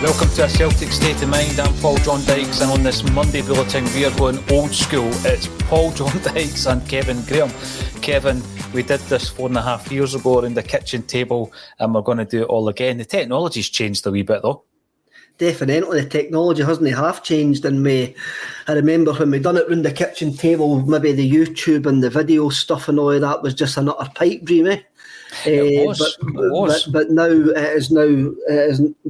Welcome to a Celtic State of Mind. I'm John Dykes, and on this Monday Bulletin we are going old school. It's John Dykes and Kevin Graham. Kevin, we did this 4.5 years ago around the kitchen table, and we're going to do it all again. The technology's changed a wee bit though. Definitely, the technology hasn't half changed, and I remember when we done it round the kitchen table, maybe the YouTube and the video stuff and all of that was just another pipe dream, eh? It was. But now it is now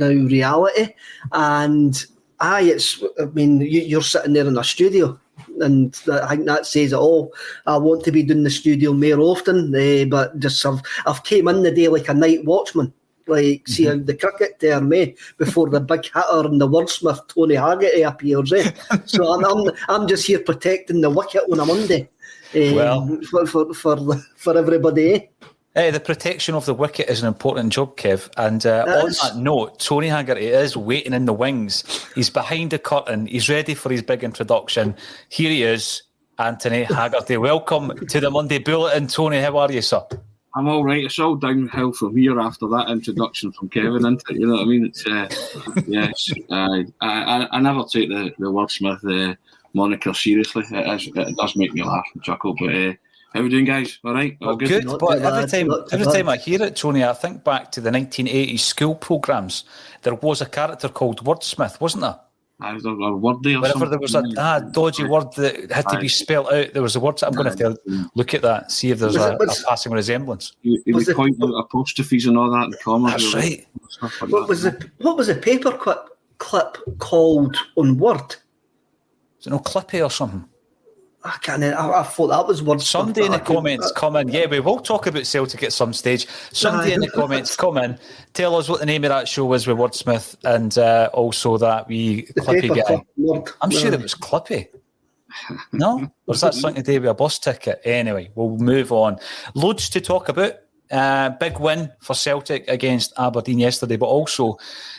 reality, and you're sitting there in a studio, and I think that says it all. I want to be doing the studio more often, but just I've came in the day like a night watchman. Like, see how the cricket term, before the big hitter and the wordsmith Tony Haggerty appears, So I'm just here protecting the wicket on a Monday, for everybody, The protection of the wicket is an important job, Kev. And on that note, Tony Haggerty is waiting in the wings. He's behind the curtain. He's ready for his big introduction. Here he is, Anthony Haggerty. Welcome to the Monday Bulletin. Tony, how are you, sir? I'm all right. It's all downhill from here after that introduction from Kevin, isn't it? You know what I mean? It's yes. I never take the wordsmith moniker seriously. It does make me laugh and chuckle. But how are we doing, guys? All right? All good. But every time I hear it, Tony, I think back to the 1980s school programmes. There was a character called Wordsmith, wasn't there? There's a word there. Whenever there was a dodgy word that had to be spelt out, there was a word. I'm going to have to look at that, see if there's a passing resemblance. He would point out apostrophes and all that and commas. That's right. What was the paper clip called on Word? Is it no Clippy or something? I thought that was Word. Somebody in the comments come in. Yeah, we will talk about Celtic at some stage. Somebody in the comments come in. Tell us what the name of that show was with Wordsmith, and also that wee Clippy guy. I'm sure it was Clippy. No? Or was that something to do with a bus ticket? Anyway, we'll move on. Loads to talk about. Big win for Celtic against Aberdeen yesterday, but also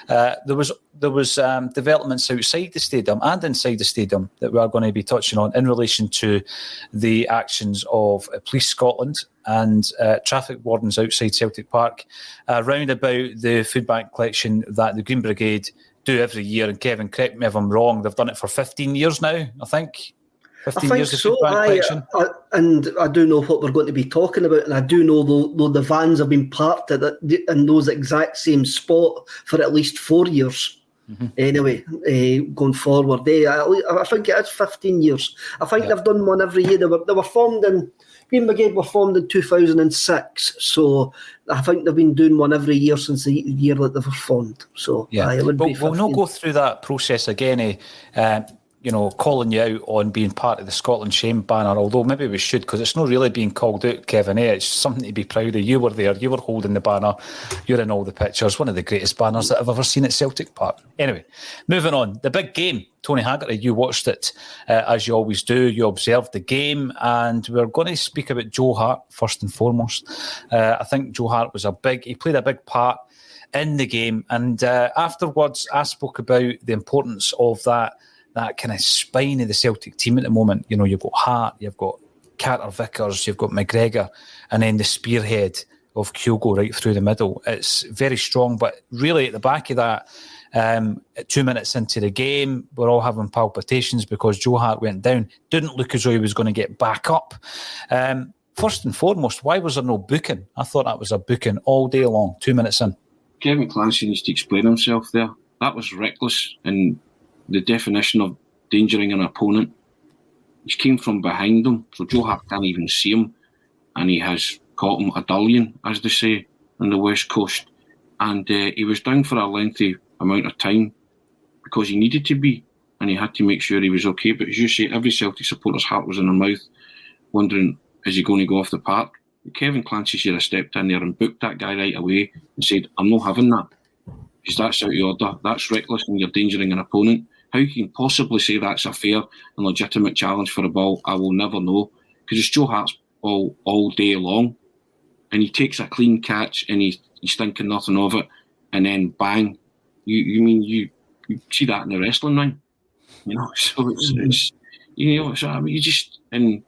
there was developments outside the stadium and inside the stadium that we are going to be touching on in relation to the actions of Police Scotland and traffic wardens outside Celtic Park, round about the food bank collection that the Green Brigade do every year. And Kevin, correct me if I'm wrong, they've done it for 15 years now, I think. 15 years of food bank collection. And I do know what we're going to be talking about, and I do know though the vans have been parked in those exact same spot for at least 4 years. Anyway, going forward, I think it is 15 years. I think they've done one every year. They were formed in Green Brigade were formed in 2006, so I think they've been doing one every year since the year that they were formed. So we'll not go through that process again. Calling you out on being part of the Scotland Shame banner, although maybe we should, because it's not really being called out, Kevin. It's something to be proud of. You were there, you were holding the banner, you're in all the pictures. One of the greatest banners that I've ever seen at Celtic Park. Anyway, moving on. The big game, Tony Haggerty, you watched it as you always do. You observed the game, and we're going to speak about Joe Hart first and foremost. I think Joe Hart he played a big part in the game, and afterwards I spoke about the importance of that kind of spine of the Celtic team at the moment. You know, you've got Hart, you've got Carter Vickers, you've got McGregor, and then the spearhead of Kyogo right through the middle. It's very strong, but really at the back of that, 2 minutes into the game, we're all having palpitations because Joe Hart went down. Didn't look as though he was going to get back up. First and foremost, why was there no booking? I thought that was a booking all day long, 2 minutes in. Kevin Clancy needs to explain himself there. That was reckless, and the definition of endangering an opponent. He came from behind him, so Joe Hart can't even see him, and he has caught him a dullion, as they say, on the West Coast. And he was down for a lengthy amount of time because he needed to be, and he had to make sure he was okay. But as you say, every Celtic supporter's heart was in their mouth, wondering, is he going to go off the park? Kevin Clancy should have stepped in there and booked that guy right away and said, I'm not having that, because that's out of order. That's reckless and you're endangering an opponent. How you can possibly say that's a fair and legitimate challenge for a ball, I will never know, because it's Joe Hart's ball all day long, and he takes a clean catch and he's thinking nothing of it, and then bang, you see that in the wrestling ring, So it's so I mean, you just and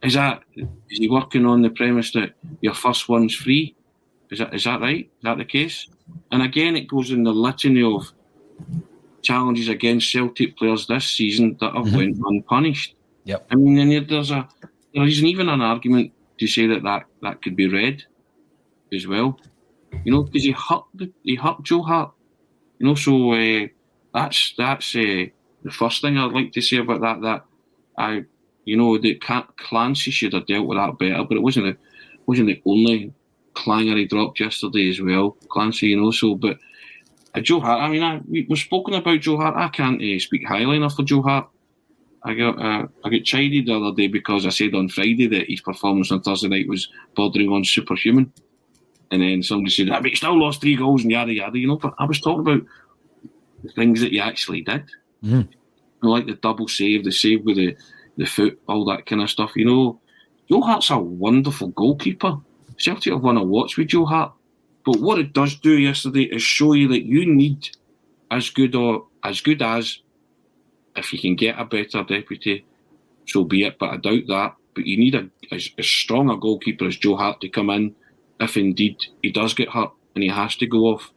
is he working on the premise that your first one's free? Is that right? Is that the case? And again, it goes in the litany of challenges against Celtic players this season that have went unpunished. Yep. I mean, and there isn't even an argument to say that could be read as well. You know, because he hurt Joe Hart. You know, so that's the first thing I'd like to say about that. That Clancy should have dealt with that better, but it wasn't the only clanger he dropped yesterday as well, Clancy. You know, so but Joe Hart. I mean, we've spoken about Joe Hart. I can't speak highly enough of Joe Hart. I got chided the other day because I said on Friday that his performance on Thursday night was bordering on superhuman. And then somebody said, but he still lost 3 goals and yada yada, you know. But I was talking about the things that he actually did. You know, like the double save, the save with the foot, all that kind of stuff. You know, Joe Hart's a wonderful goalkeeper. Celtic have won a watch with Joe Hart. But what it does do yesterday is show you that you need as good as, if you can get a better deputy, so be it. But I doubt that. But you need as strong a goalkeeper as Joe Hart to come in if indeed he does get hurt and he has to go off.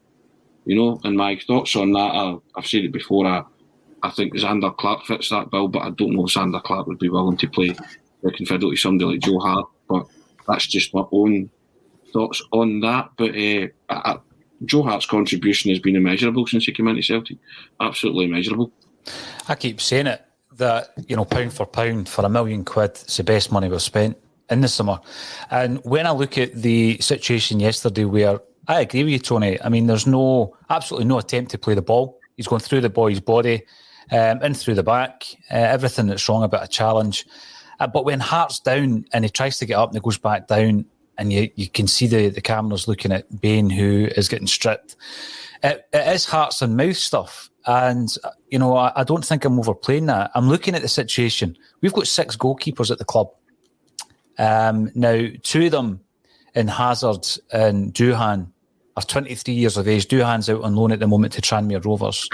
You know, and my thoughts on that, I've said it before, I think Xander Clark fits that bill, but I don't know if Xander Clark would be willing to play second fiddle to somebody like Joe Hart. But that's just my own thoughts on that. But Joe Hart's contribution has been immeasurable since he came into Celtic. Absolutely immeasurable. I keep saying it, that, you know, pound for pound, for £1 million, it's the best money we've spent in the summer. And when I look at the situation yesterday, where I agree with you, Tony, I mean, there's absolutely no attempt to play the ball. He's going through the boy's body, in through the back, everything that's wrong about a challenge. But when Hart's down and he tries to get up and he goes back down, and you can see the cameras looking at Bain, who is getting stripped. It is hearts and mouth stuff. And, you know, I don't think I'm overplaying that. I'm looking at the situation. We've got 6 goalkeepers at the club. Now, 2 of them in Hazard and Duhan are 23 years of age. Duhan's out on loan at the moment to Tranmere Rovers.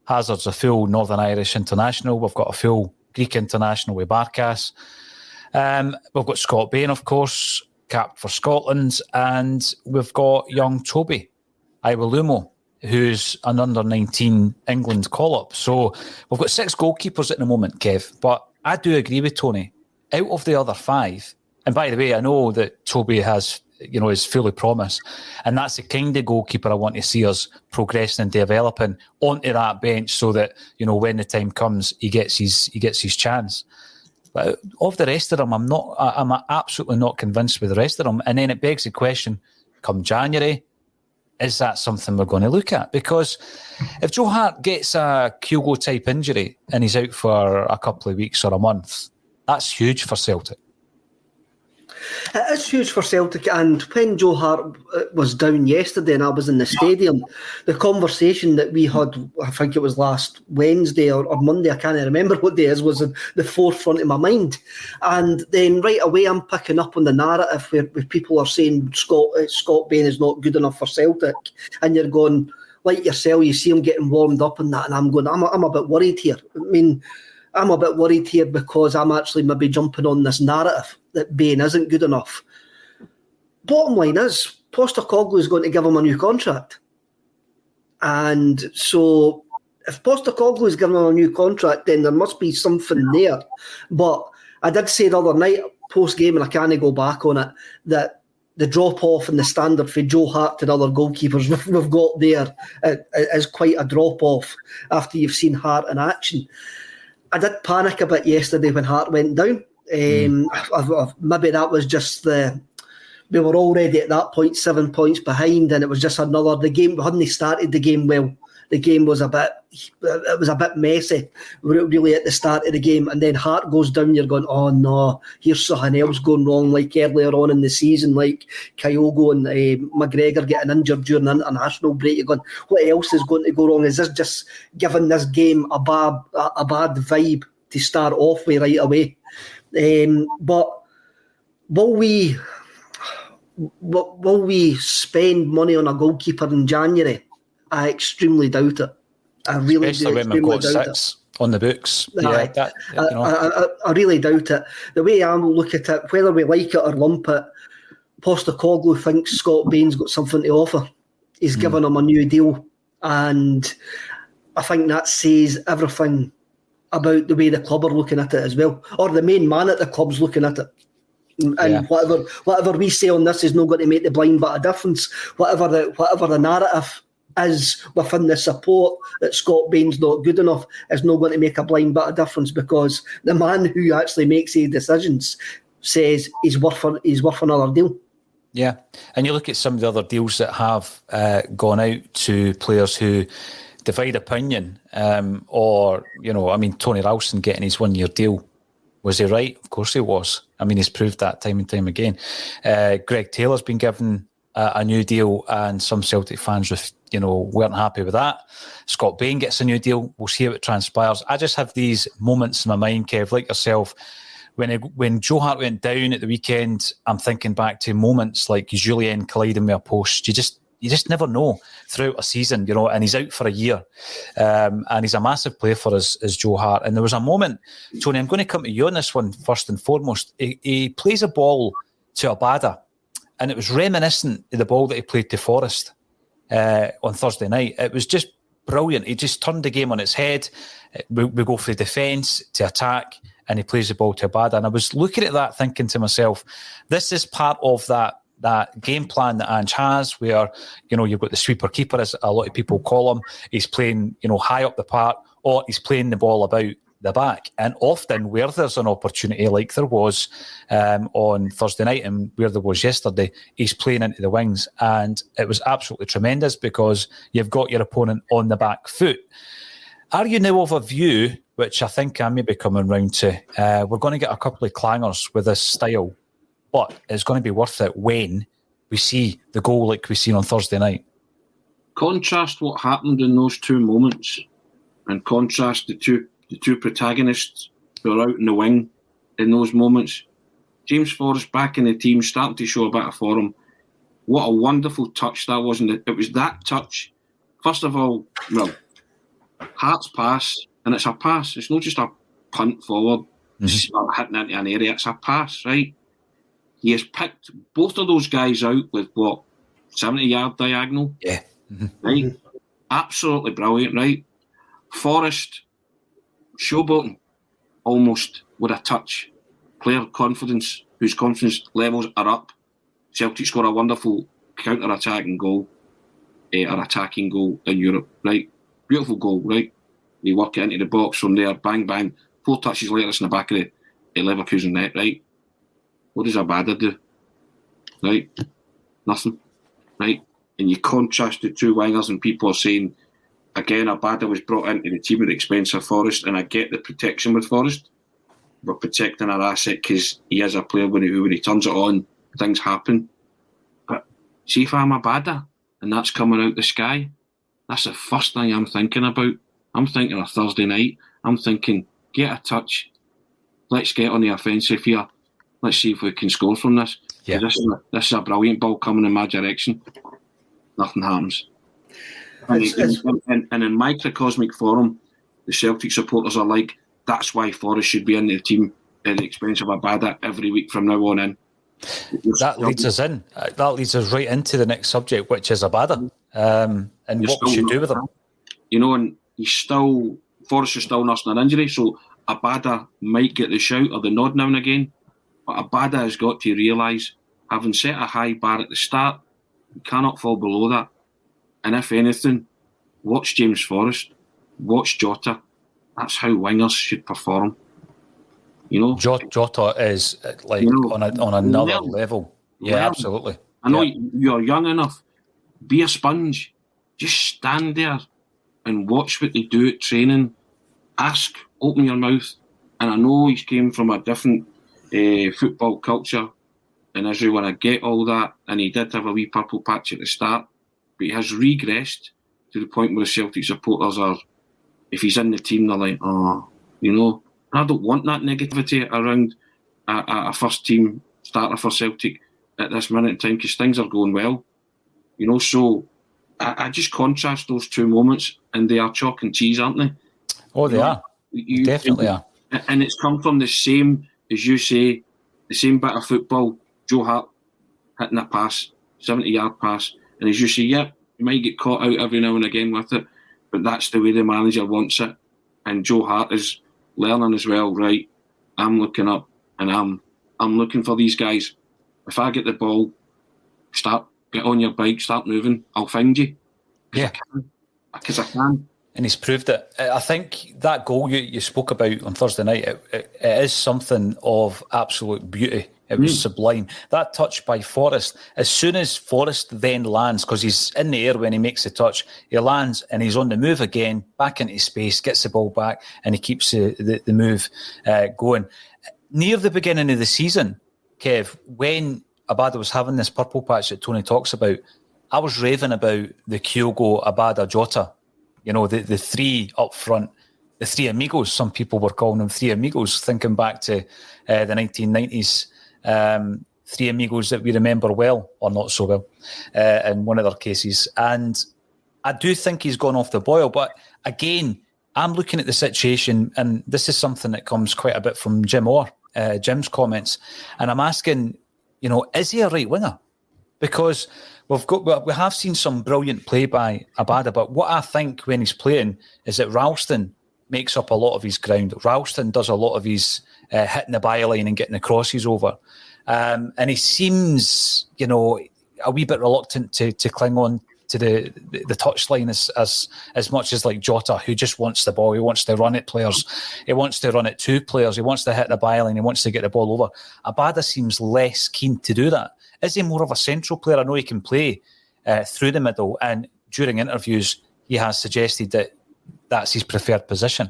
Hazard's a full Northern Irish international. We've got a full Greek international with Barkas. We've got Scott Bain, of course, capped for Scotland. And we've got young Toby Iwelumo, who's an under-19 England call-up. So we've got 6 goalkeepers at the moment, Kev. But I do agree with Tony. Out of the other 5, and by the way, I know that Toby is fully promised, and that's the kind of goalkeeper I want to see us progressing and developing onto that bench, so that, you know, when the time comes, he gets his chance. But of the rest of them, I'm absolutely not convinced with the rest of them. And then it begs the question: come January, is that something we're going to look at? Because if Joe Hart gets a Kyogo type injury and he's out for a couple of weeks or a month, that's huge for Celtic. It is huge for Celtic, and when Joe Hart was down yesterday and I was in the stadium, the conversation that we had, I think it was last Wednesday or Monday, I can't remember what day it was in the forefront of my mind. And then right away I'm picking up on the narrative where people are saying Scott Bain is not good enough for Celtic, and you're going, like yourself, you see him getting warmed up and that, and I'm going, I'm a bit worried here. I mean, I'm a bit worried here because I'm actually maybe jumping on this narrative that Bain isn't good enough. Bottom line is, Postecoglou is going to give him a new contract. And so if Postecoglou is giving him a new contract, then there must be something there. But I did say the other night, post-game, and I can't go back on it, that the drop-off in the standard for Joe Hart and other goalkeepers we've got there is quite a drop-off after you've seen Hart in action. I did panic a bit yesterday when Hart went down. Maybe that was just we were already at that point 7 points behind, and it was just the game. We hadn't started the game well. The game was a bit messy, really, at the start of the game. And then Hart goes down, you're going, oh no, here's something else going wrong, like earlier on in the season, like Kyogo and McGregor getting injured during the international break. You're going, what else is going to go wrong? Is this just giving this game a bad vibe to start off with right away? But will we spend money on a goalkeeper in January? I extremely doubt it. I really Especially do. When we've got 6 on the books. Yeah, I really doubt it. The way I look at it, whether we like it or lump it, Postecoglou thinks Scott Bain's got something to offer. He's given him a new deal, and I think that says everything about the way the club are looking at it as well, or the main man at the club's looking at it. And whatever we say on this is not going to make the blind bit of difference. Whatever the narrative is within the support that Scott Bain's not good enough is not going to make a blind bit of difference, because the man who actually makes the decisions says he's worth another deal. Yeah, and you look at some of the other deals that have gone out to players who divide opinion, or, you know, I mean, Tony Ralston getting his 1 year deal. Was he right? Of course he was. I mean, he's proved that time and time again. Greg Taylor's been given a new deal, and some Celtic fans, weren't happy with that. Scott Bain gets a new deal. We'll see how it transpires. I just have these moments in my mind, Kev, like yourself. When Joe Hart went down at the weekend, I'm thinking back to moments like Julien colliding with a post. You just never know throughout a season, and he's out for a year. And he's a massive player for us, as Joe Hart. And there was a moment, Tony, I'm going to come to you on this one first and foremost. He plays a ball to Abada, and it was reminiscent of the ball that he played to Forrest on Thursday night. It was just brilliant. He just turned the game on its head. We go for defence to attack, and he plays the ball to Abada. And I was looking at that thinking to myself, this is part of that game plan that Ange has, where, you've got the sweeper keeper, as a lot of people call him. He's playing, high up the park, or he's playing the ball about the back. And often where there's an opportunity, like there was on Thursday night and where there was yesterday, he's playing into the wings. And it was absolutely tremendous, because you've got your opponent on the back foot. Are you now of a view, which I think I may be coming round to, we're going to get a couple of clangers with this style, but it's going to be worth it when we see the goal like we've seen on Thursday night? Contrast what happened in those two moments, and contrast the two protagonists who are out in the wing in those moments. James Forrest back in the team, starting to show a bit of form. What a wonderful touch that was. It was that touch. First of all, Hart's pass, and it's a pass. It's not just a punt forward, hitting into an area. It's a pass, right? He has picked both of those guys out with 70-yard diagonal. Yeah. Right? Absolutely brilliant, right? Forrest, showboating, almost with a touch. Player confidence, whose confidence levels are up. Celtic score a wonderful counter-attacking goal, or attacking goal in Europe, right? Beautiful goal, right? They work it into the box from there, bang, bang. 4 touches later, it's in the back of the Leverkusen net, right? What does Abada do? Right? Nothing. Right? And you contrast the two wingers, and people are saying, again, Abada was brought into the team at the expense of Forrest, and I get the protection with Forrest. We're protecting our asset because he is a player when he turns it on, things happen. But see, if I'm Abada and that's coming out the sky, that's the first thing I'm thinking about. I'm thinking of Thursday night. I'm thinking, get a touch. Let's get on the offensive here. Let's see if we can score from this. Yeah. This is a brilliant ball coming in my direction. Nothing happens. And in microcosmic form, the Celtic supporters are like, that's why Forrest should be in the team at the expense of Abada every week from now on in. That leads us in. That leads us right into the next subject, which is Abada, and what we should do with him. And Forrest is still nursing an injury, so Abada might get the shout or the nod now and again. But Abada has got to realise, having set a high bar at the start, he cannot fall below that. And if anything, watch James Forrest, watch Jota. That's how wingers should perform. Jota is on another level. Yeah, absolutely. I know you're young enough. Be a sponge. Just stand there and watch what they do at training. Ask, open your mouth. And I know he came from a different football culture in Israel, and I get all that. And he did have a wee purple patch at the start, but he has regressed to the point where the Celtic supporters are, if he's in the team, they're like, and I don't want that negativity around a first team starter for Celtic at this minute in time, because things are going well. So I just contrast those two moments, and they are chalk and cheese, aren't they? Oh, they are. Definitely are. And it's come from the same, as you say, the same bit of football. Joe Hart hitting a pass, 70-yard pass, and as you say, You might get caught out every now and again with it, but that's the way the manager wants it. And Joe Hart is learning as well, right? I'm looking up and I'm looking for these guys. If I get the ball, get on your bike, start moving, I'll find you. Because I can. And he's proved it. I think that goal you spoke about on Thursday night, it is something of absolute beauty. It was sublime. That touch by Forrest, as soon as Forrest then lands, because he's in the air when he makes the touch, he lands and he's on the move again, back into space, gets the ball back, and he keeps the move going. Near the beginning of the season, Kev, when Abada was having this purple patch that Tony talks about, I was raving about the Kyogo, Abada, Jota. You know, the three up front, the three amigos, some people were calling them three amigos, thinking back to the 1990s. Three amigos that we remember well, or not so well, in one of their cases. And I do think he's gone off the boil. But again, I'm looking at the situation, and this is something that comes quite a bit from Jim Orr, Jim's comments. And I'm asking, you know, is he a right winger? Because we have seen some brilliant play by Abada, but what I think when he's playing is that Ralston makes up a lot of his ground. Ralston does a lot of his hitting the byline and getting the crosses over. And he seems, you know, a wee bit reluctant to cling on to the touchline as much as like Jota, who just wants the ball. He wants to run at players. He wants to run at two players. He wants to hit the byline. He wants to get the ball over. Abada seems less keen to do that. Is he more of a central player? I know he can play through the middle, and during interviews he has suggested that that's his preferred position.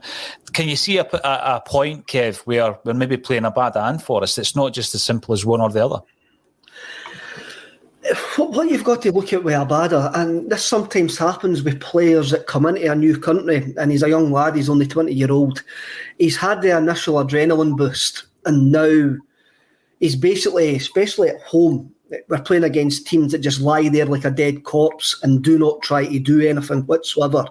Can you see a point, Kev, where we're maybe playing Abada and Forrest? It's not just as simple as one or the other. What you've got to look at with Abada, and this sometimes happens with players that come into a new country, and he's a young lad, he's only 20-year-old. He's had the initial adrenaline boost, and now he's basically, especially at home, we're playing against teams that just lie there like a dead corpse and do not try to do anything whatsoever.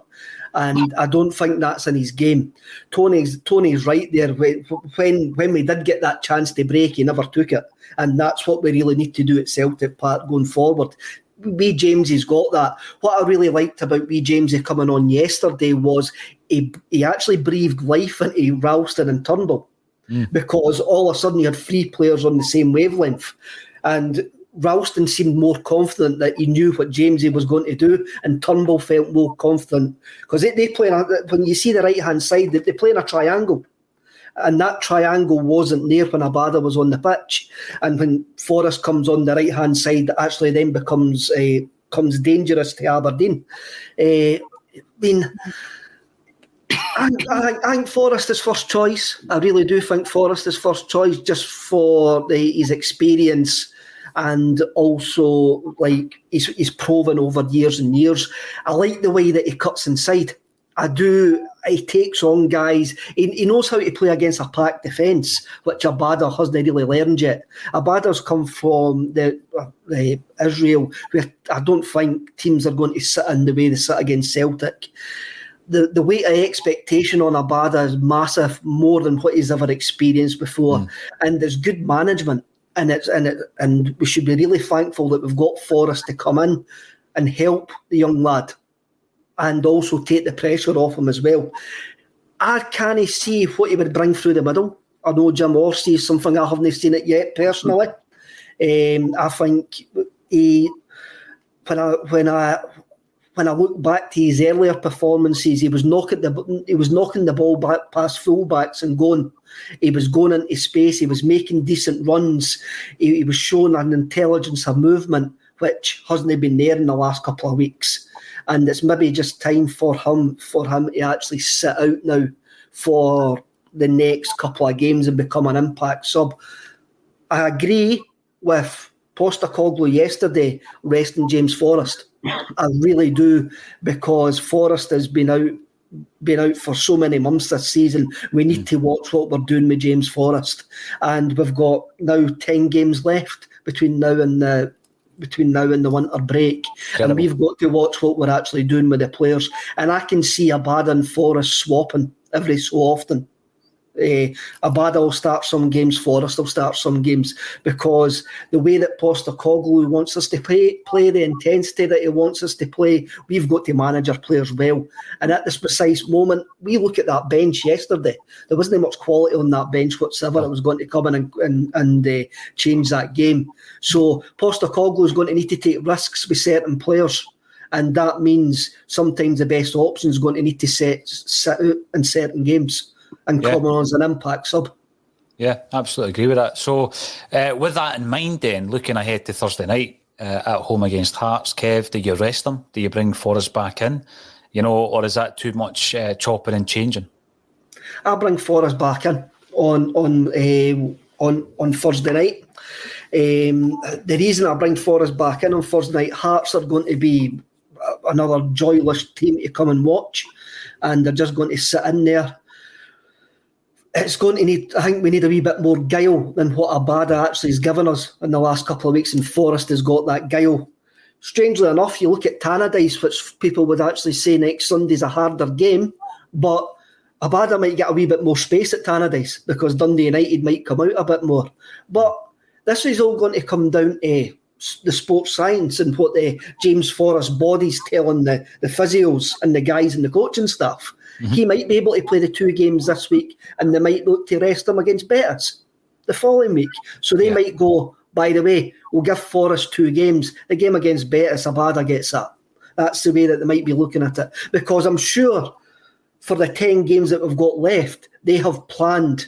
And I don't think that's in his game. Tony's right there. When we did get that chance to break, he never took it. And that's what we really need to do at Celtic Park going forward. Wee Jamesy's got that. What I really liked about Wee Jamesy coming on yesterday was he actually breathed life into Ralston and Turnbull, because all of a sudden you had three players on the same wavelength. And Ralston seemed more confident that he knew what Jamesy was going to do, and Turnbull felt more confident because they play. When you see the right hand side, they play in a triangle, and that triangle wasn't there when Abada was on the pitch. And when Forrest comes on the right hand side, that actually then becomes dangerous to Aberdeen. I think Forrest is first choice. I really do think Forrest is first choice, just for his experience. And also, like, he's proven over years and years. I like the way that he cuts inside. I do. He takes on guys. He knows how to play against a packed defence, which Abada hasn't really learned yet. Abada's come from the Israel, where I don't think teams are going to sit in the way they sit against Celtic. The weight of expectation on Abada is massive, more than what he's ever experienced before. And there's good management. And we should be really thankful that we've got Forrest to come in and help the young lad, and also take the pressure off him as well. I can't see what he would bring through the middle. I know Jim Orr sees something, I haven't seen it yet personally. I think when I look back to his earlier performances, he was knocking the ball back past fullbacks and going. He was going into space. He was making decent runs. He was showing an intelligence of movement which hasn't been there in the last couple of weeks. And it's maybe just time for him to actually sit out now for the next couple of games and become an impact sub. I agree with Postecoglou yesterday resting James Forrest. I really do, because Forrest has been out for so many months this season. We need to watch what we're doing with James Forrest, and we've got now 10 games left between now and the winter break. Incredible. And we've got to watch what we're actually doing with the players. And I can see Abada and Forrest swapping every so often. Abada will start some games, Forrest will start some games, because the way that Postecoglou wants us to play, the intensity that he wants us to play, we've got to manage our players well. And at this precise moment, we look at that bench yesterday, there wasn't much quality on that bench whatsoever. It was going to come in and change that game. So Postecoglou is going to need to take risks with certain players. And that means sometimes the best option is going to need to sit out in certain games and come on as an impact sub. Yeah, absolutely agree with that. So with that in mind then, looking ahead to Thursday night at home against Hearts, Kev, do you rest them? Do you bring Forrest back in? Or is that too much chopping and changing? I'll bring Forrest back in on Thursday night. The reason I bring Forrest back in on Thursday night, Hearts are going to be another joyless team to come and watch, and they're just going to sit in there. It's going to need, I think we need a wee bit more guile than what Abada actually has given us in the last couple of weeks, and Forrest has got that guile. Strangely enough, you look at Tannadice, which people would actually say next Sunday's a harder game, but Abada might get a wee bit more space at Tannadice because Dundee United might come out a bit more. But this is all going to come down to the sports science and what the James Forrest body's telling the physios and the guys and the coaching staff. Mm-hmm. He might be able to play the 2 games this week, and they might look to rest him against Betis the following week. So they might go, by the way, we'll give Forrest 2 games. The game against Betis, Abada gets that. That's the way that they might be looking at it. Because I'm sure for the 10 games that we've got left, they have planned,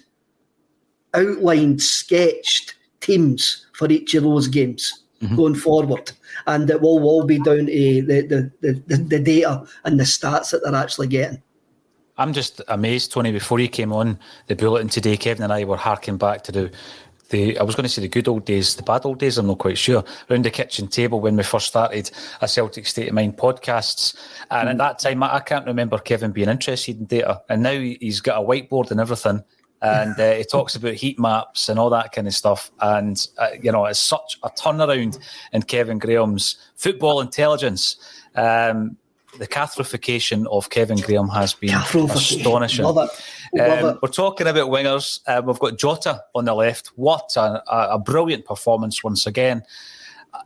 outlined, sketched teams for each of those games. Mm-hmm. Going forward, and it will all be down to the data and the stats that they're actually getting. I'm just amazed, Tony. Before you came on the Bulletin today, Kevin and I were harking back to the I was going to say the good old days, the bad old days, I'm not quite sure, around the kitchen table when we first started a Celtic State of Mind podcasts. And at that time, I can't remember Kevin being interested in data. And now he's got a whiteboard and everything. And he talks about heat maps and all that kind of stuff. And, it's such a turnaround in Kevin Graham's football intelligence. The catholification of Kevin Graham has been astonishing. Love it. We're talking about wingers. We've got Jota on the left. What a brilliant performance once again.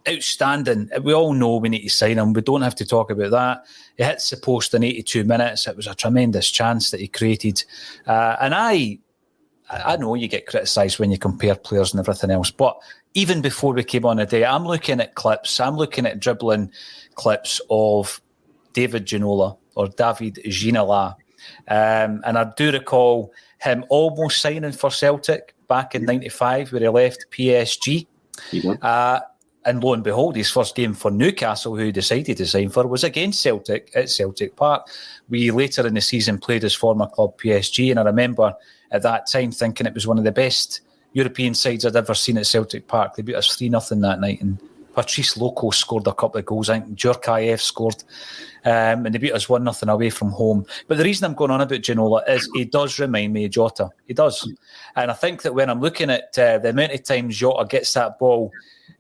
Outstanding. We all know we need to sign him. We don't have to talk about that. He hits the post in 82 minutes. It was a tremendous chance that he created. And I know you get criticised when you compare players and everything else, but even before we came on today, I'm looking at clips. I'm looking at dribbling clips of David Ginola or David Ginola. And I do recall him almost signing for Celtic back in 95 where he left PSG. And lo and behold, his first game for Newcastle, who he decided to sign for, was against Celtic at Celtic Park. We later in the season played his former club PSG, and I remember at that time thinking it was one of the best European sides I'd ever seen at Celtic Park. They beat us 3-0 that night, and Patrice Loco scored a couple of goals. I think Djurkaev scored, and they beat us 1-0 away from home. But the reason I'm going on about Ginola is he does remind me of Jota. He does. And I think that when I'm looking at the amount of times Jota gets that ball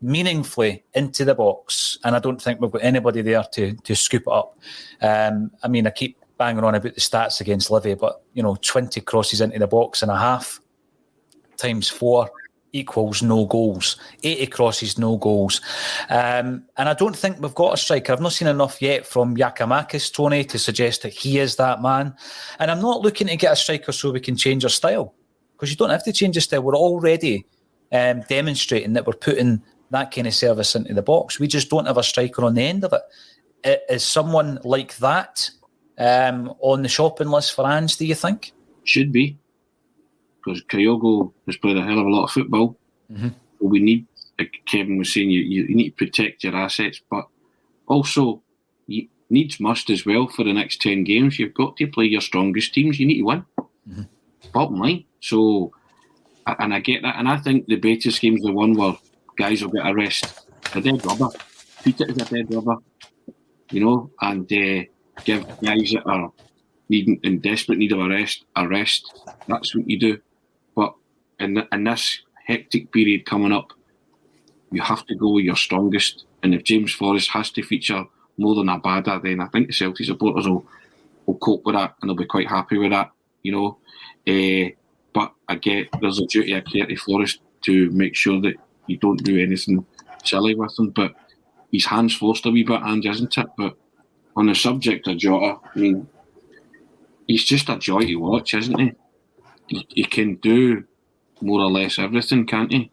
meaningfully into the box, and I don't think we've got anybody there to scoop it up. I keep banging on about the stats against Livy, but 20 crosses into the box and a half times 4 equals no goals. 80 crosses, no goals. And I don't think we've got a striker. I've not seen enough yet from Giakoumakis, Tony, to suggest that he is that man. And I'm not looking to get a striker so we can change our style, because you don't have to change your style. We're already demonstrating that we're putting that kind of service into the box. We just don't have a striker on the end of it. Is someone like that on the shopping list for Ange, do you think? Should be, because Kyogo has played a hell of a lot of football. Mm-hmm. We need, like Kevin was saying, you need to protect your assets, but also needs must as well for the next 10 games. You've got to play your strongest teams. You need to win. Mm-hmm. Bottom line. So, and I get that, and I think the Betis game's the one where guys will get a rest. A dead rubber. Treat it as a dead rubber. And give guys that are in desperate need of a rest. That's what you do. But in this hectic period coming up, you have to go with your strongest. And if James Forrest has to feature more than Abada, then I think the Celtic supporters will cope with that, and they'll be quite happy with that. But I get there's a duty of care to Forrest to make sure that you don't do anything silly with him. But his hand's forced a wee bit, Ange, isn't it? But on the subject of Jota, I mean, he's just a joy to watch, isn't he? He can do more or less everything, can't he?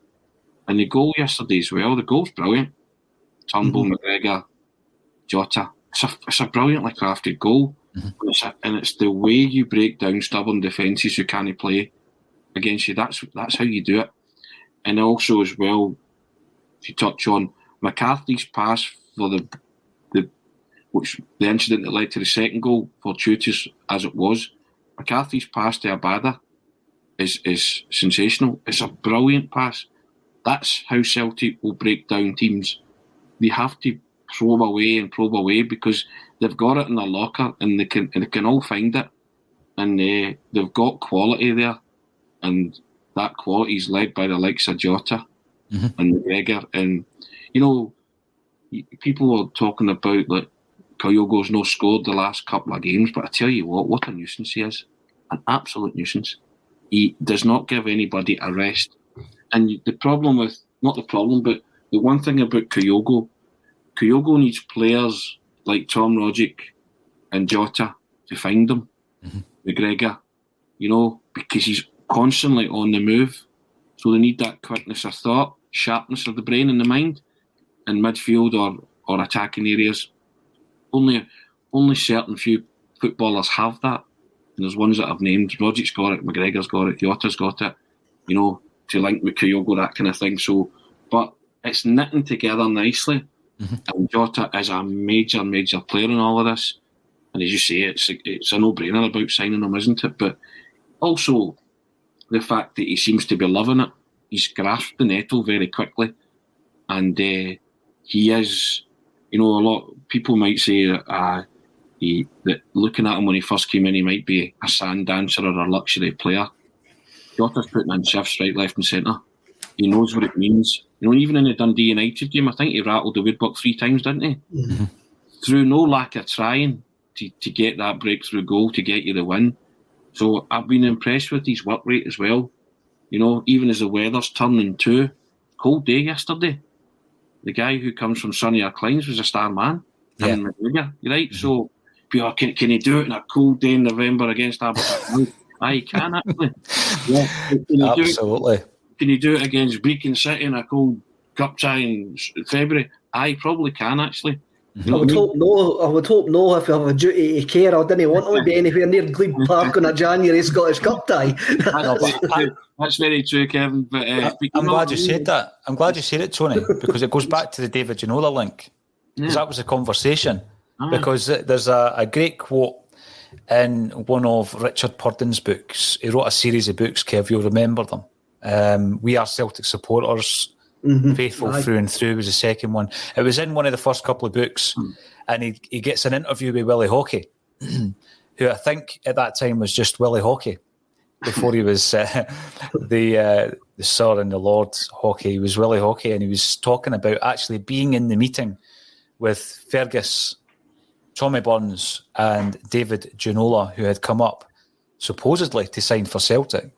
And the goal yesterday as well, the goal's brilliant. Turnbull, McGregor, Jota. It's a brilliantly crafted goal. And it's the way you break down stubborn defences who can't play against you. That's how you do it. And also as well, if you touch on McCarthy's pass for the incident that led to the second goal, fortuitous as it was, McCarthy's pass to Abada is sensational. It's a brilliant pass. That's how Celtic will break down teams. They have to probe away because they've got it in their locker and they can all find it, and they've got quality there, and that quality is led by the likes of Jota and McGregor. And you know, people are talking about that Kyogo's not scored the last couple of games, but I tell you what a nuisance he is, an absolute nuisance. He does not give anybody a rest. And the one thing about Kyogo needs players like Tom Rogic and Jota to find him. McGregor, you know, because he's constantly on the move. So they need that quickness of thought, sharpness of the brain and the mind in midfield or attacking areas. Only certain few footballers have that. And there's ones that I've named. Rogic's got it, McGregor's got it, Jota's got it, you know, to link with Kyogo, that kind of thing. So, but it's knitting together nicely. And Jota is a major, major player in all of this. And as you say, it's a no-brainer about signing him, isn't it? But also the fact that he seems to be loving it. He's grasped the nettle very quickly. And he is, you know, a lot people might say that looking at him when he first came in, he might be a sand dancer or a luxury player. Jota's putting in shifts right, left and centre. He knows what it means. You know, even in the Dundee United game, I think he rattled the woodbuck 3 times, didn't he? Through no lack of trying to get that breakthrough goal, to get you the win. So I've been impressed with his work rate as well. You know, even as the weather's turning too. Cold day yesterday. The guy who comes from sunnier climes was a star man. Yeah. Right? So, can he do it in a cold day in November against Aberdeen? He can, actually. Yeah. Absolutely. Can you do it against Beacon City in a cold cup tie in February? I probably can, actually. I would hope no. If you have a duty to care, I didn't want to be anywhere near Glebe Park on a January Scottish Cup tie. That's very true, Kevin. But I'm glad you said that. I'm glad you said it, Tony, because it goes back to the David Ginola link. Because that was a conversation. Because there's a great quote in one of Richard Purden's books. He wrote a series of books, Kev, you'll remember them. We Are Celtic Supporters, Faithful Through and Through was the second one. It was in one of the first couple of books, and he gets an interview with Willie Hockey, who I think at that time was just Willie Hockey. Before he was the Sir and the Lord Hockey, he was Willie Hockey, and he was talking about actually being in the meeting with Fergus, Tommy Burns and David Ginola, who had come up supposedly to sign for Celtic.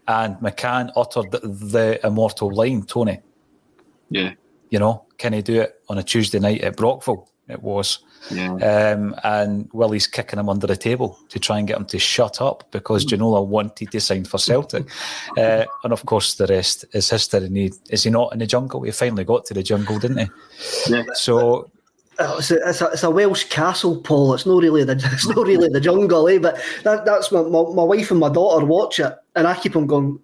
And McCann uttered the immortal line, Tony. Yeah. You know, can he do it on a Tuesday night at Brockville? It was. Yeah. And Willie's kicking him under the table to try and get him to shut up because Ginola wanted to sign for Celtic. And of course, the rest is history. Is he not in the jungle? He finally got to the jungle, didn't he? Yeah. So... It's a Welsh castle, Paul. It's not really the jungle, eh? But that's my wife and my daughter watch it, and I keep on going.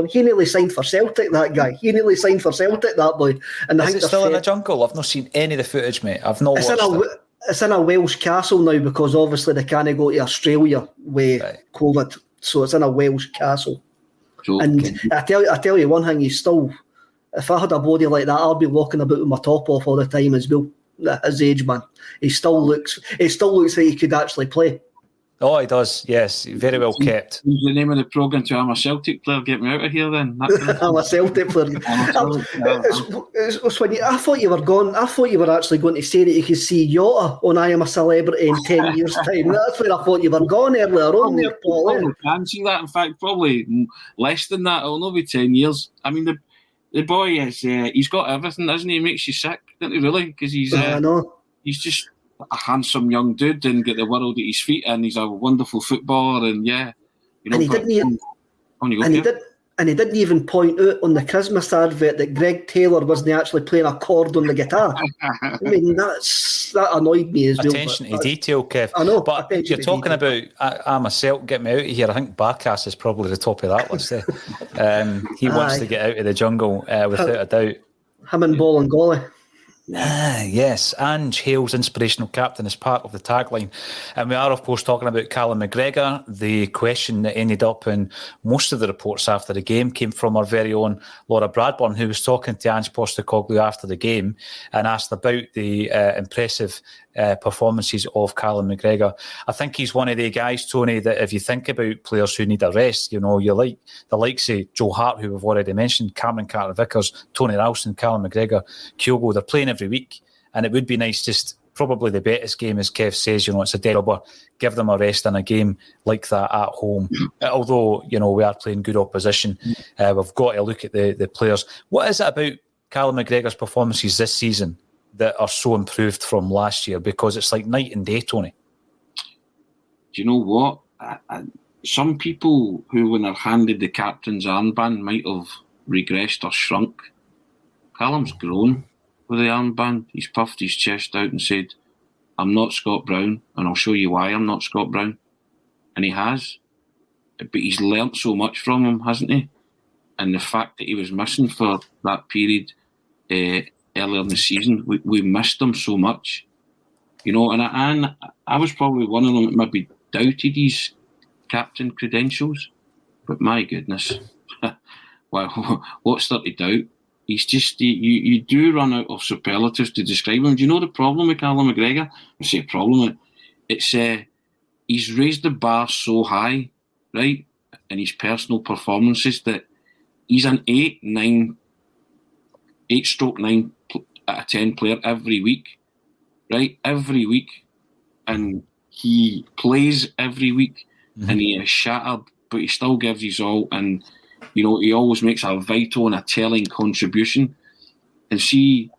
He nearly signed for Celtic. That guy. He nearly signed for Celtic. That boy. And is it still in a jungle? I've not seen any of the footage, mate. I've not watched it. It's in a Welsh castle now because obviously they can't go to Australia with COVID, so it's in a Welsh castle. And I tell you one thing. He's still. If I had a body like that, I'd be walking about with my top off all the time as well. At his age, man, he still looks like he could actually play. Oh, he does, yes. Very well kept. What's the name of the programme to I'm a Celtic player? Get me out of here then. I'm a Celtic player. It's when I thought you were gone. I thought you were actually going to say that you could see Jota on I Am a Celebrity in 10 years' time. That's where I thought you were gone earlier on there, Paul. Probably can see that. In fact, probably less than that. It'll not be 10 years. I mean, the boy is, he's got everything, doesn't he? He makes you sick, doesn't he, really? Because he's just a handsome young dude and get the world at his feet, and he's a wonderful footballer, and and he didn't even point out on the Christmas advert that Greg Taylor wasn't actually playing a chord on the guitar. I mean, that annoyed me as well. Attention to detail, Kev. I know, but you're talking about I'm a Celtic, get me out of here. I think Barkas is probably the top of that list. He wants to get out of the jungle without a doubt. Him and Ball and Golly. Yes, Ange hails inspirational captain as part of the tagline. And we are, of course, talking about Callum McGregor. The question that ended up in most of the reports after the game came from our very own Laura Bradburn, who was talking to Ange Postecoglou after the game and asked about the impressive performances of Callum McGregor. I think he's one of the guys, Tony, that if you think about players who need a rest, you like the likes of Joe Hart, who we've already mentioned, Cameron Carter-Vickers, Tony Ralston, Callum McGregor, Kyogo, they're playing every week, and it would be nice, just probably the bettest game, as Kev says, it's a dead rubber, give them a rest in a game like that at home. Although, we are playing good opposition, we've got to look at the players. What is it about Callum McGregor's performances this season that are so improved from last year? Because it's like night and day, Tony. Do you know what? Some people who, when they're handed the captain's armband, might have regressed or shrunk. Callum's grown with the armband. He's puffed his chest out and said, I'm not Scott Brown, and I'll show you why I'm not Scott Brown. And he has. But he's learnt so much from him, hasn't he? And the fact that he was missing for that period earlier in the season, we missed him so much. And I was probably one of them that maybe doubted his captain credentials. But my goodness, well, what's there to doubt? He's just, you do run out of superlatives to describe him. Do you know the problem with Callum McGregor? I say problem, it's he's raised the bar so high, right, in his personal performances that he's an 8/9 out of 10 player every week, right? Every week. And he plays every week, and he is shattered, but he still gives his all, and he always makes a vital and a telling contribution. And see,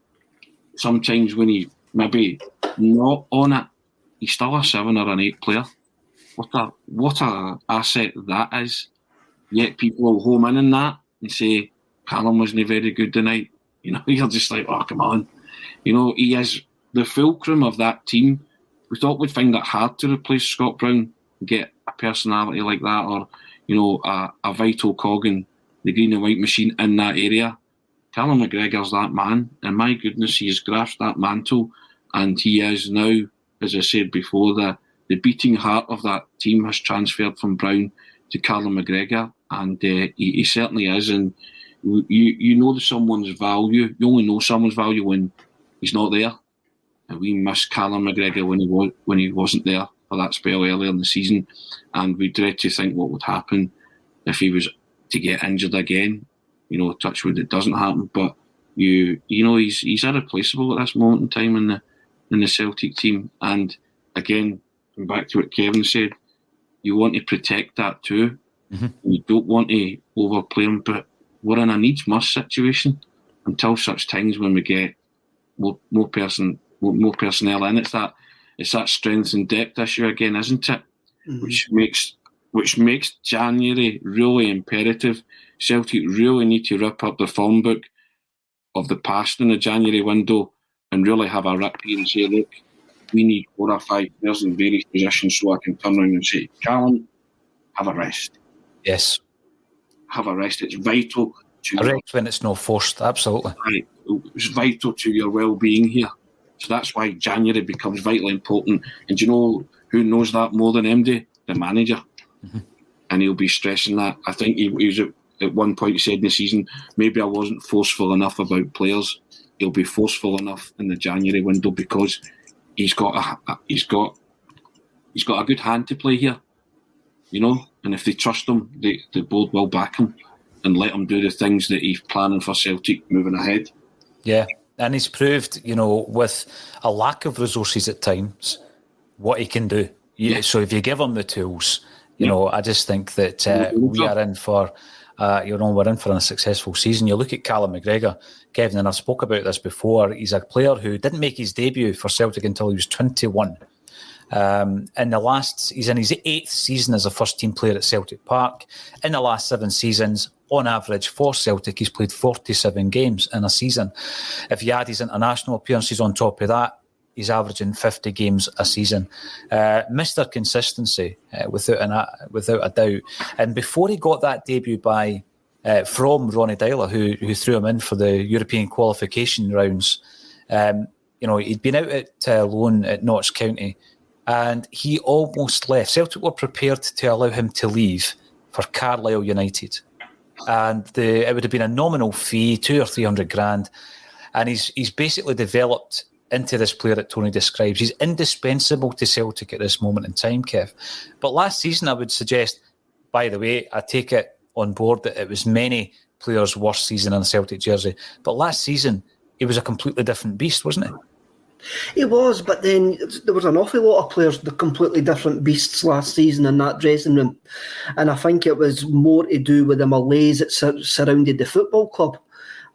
sometimes when he's maybe not on it, he's still a 7 or an 8 player. What a asset that is. Yet people will home in on that and say, Callum wasn't very good tonight. You're just like, oh, come on. He is the fulcrum of that team. We thought we'd find it hard to replace Scott Brown and get a personality like that, or a vital cog in the green and white machine in that area. Callum McGregor's that man, and my goodness, he has grasped that mantle, and he is now, as I said before, the beating heart of that team has transferred from Brown to Callum McGregor, and he certainly is. And you know someone's value. You only know someone's value when he's not there, and we missed Callum McGregor when he wasn't there for that spell earlier in the season, and we dread to think what would happen if he was to get injured again. Touch wood, it doesn't happen, but he's irreplaceable at this moment in time in the Celtic team. And again, going back to what Kevin said, you want to protect that too. You don't want to overplay him, but we're in a needs-must situation until such times when we get more personnel in. It's that strength and depth issue again, isn't it? Which makes January really imperative. Celtic really need to rip up the form book of the past in the January window and really have a rip here and say, look, we need 4 or 5 players in various positions, so I can turn around and say, Callum, have a rest. Yes. Have a rest. It's vital to a rest when it's not forced, absolutely. Right. It's vital to your well-being here. So that's why January becomes vitally important. And do you know who knows that more than MD? The manager. And he'll be stressing that. I think he was at one point said in the season, maybe I wasn't forceful enough about players. He'll be forceful enough in the January window because he's got he's got a good hand to play here, you know. And if they trust him, the board will back him and let him do the things that he's planning for Celtic moving ahead. Yeah, and he's proved, you know, with a lack of resources at times, what he can do. So if you give him the tools, you know, I just think that we are in for, we're in for a successful season. You look at Callum McGregor, Kevin, and I've spoke about this before. He's a player who didn't make his debut for Celtic until he was 21. He's in his 8th season as a first-team player at Celtic Park. In the last 7 seasons, on average for Celtic, he's played 47 games in a season. If you add his international appearances on top of that, he's averaging 50 games a season. Mr. Consistency, without a doubt. And before he got that debut from Ronnie Dyler, who threw him in for the European qualification rounds, he'd been out at loan at Notts County, and he almost left. Celtic were prepared to allow him to leave for Carlisle United. And it would have been a nominal fee, 200 or 300 grand. And he's basically developed into this player that Tony describes. He's indispensable to Celtic at this moment in time, Kev. But last season, I would suggest, by the way, I take it on board that it was many players' worst season in a Celtic jersey. But last season, he was a completely different beast, wasn't he? He was, but then there was an awful lot of players, the completely different beasts last season in that dressing room. And I think it was more to do with the malaise that surrounded the football club.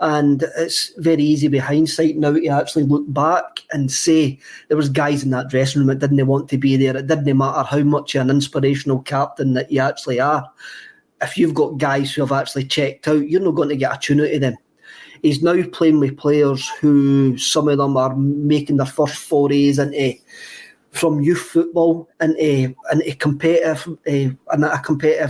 And it's very easy with hindsight now to actually look back and say there was guys in that dressing room that didn't want to be there. It didn't matter how much an inspirational captain that you actually are. If you've got guys who have actually checked out, you're not going to get a tune out of them. He's now playing with players who, some of them are making their first forays from youth football into a competitive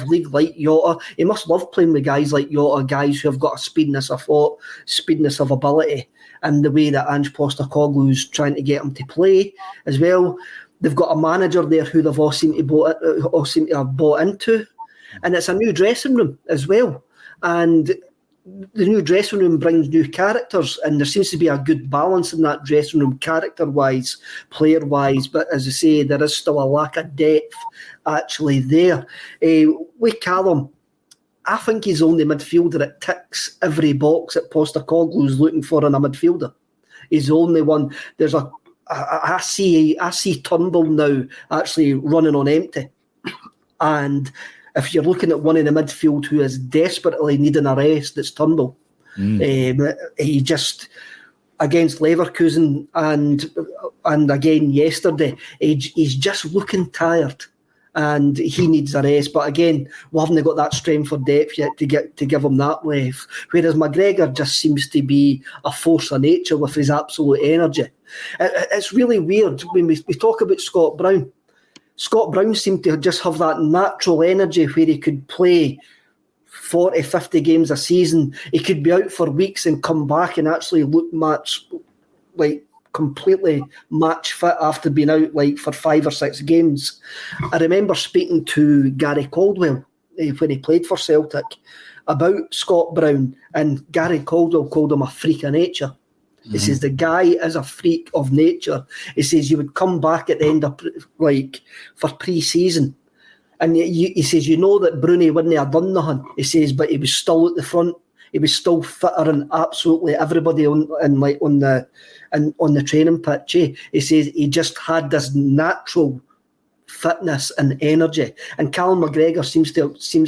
league like Jota. He must love playing with guys like Jota, guys who have got a speediness of thought, speediness of ability, and the way that Ange Postecoglou's trying to get him to play as well. They've got a manager there who they've all seem to have bought into, and it's a new dressing room as well. And the new dressing room brings new characters, and there seems to be a good balance in that dressing room, character-wise, player-wise. But as I say, there is still a lack of depth actually there. With Callum, I think he's the only midfielder that ticks every box that Postecoglou's looking for in a midfielder. He's the only one. I see Turnbull now actually running on empty, and if you're looking at one in the midfield who is desperately needing a rest, it's Turnbull. He just, against Leverkusen and again yesterday, he's just looking tired and he needs a rest. But again, we haven't got that strength or depth yet to give him that length. Whereas McGregor just seems to be a force of nature with his absolute energy. It's really weird when we talk about Scott Brown. Scott Brown seemed to just have that natural energy where he could play 40, 50 games a season. He could be out for weeks and come back and actually look completely match fit after being out for 5 or 6 games. I remember speaking to Gary Caldwell when he played for Celtic about Scott Brown, and Gary Caldwell called him a freak of nature. He says the guy is a freak of nature. He says you would come back at the end of for pre-season, and he says that Bruni wouldn't have done nothing. He says, but he was still at the front. He was still fitter than absolutely everybody on the training pitch. He says he just had this natural fitness and energy, and Callum McGregor seems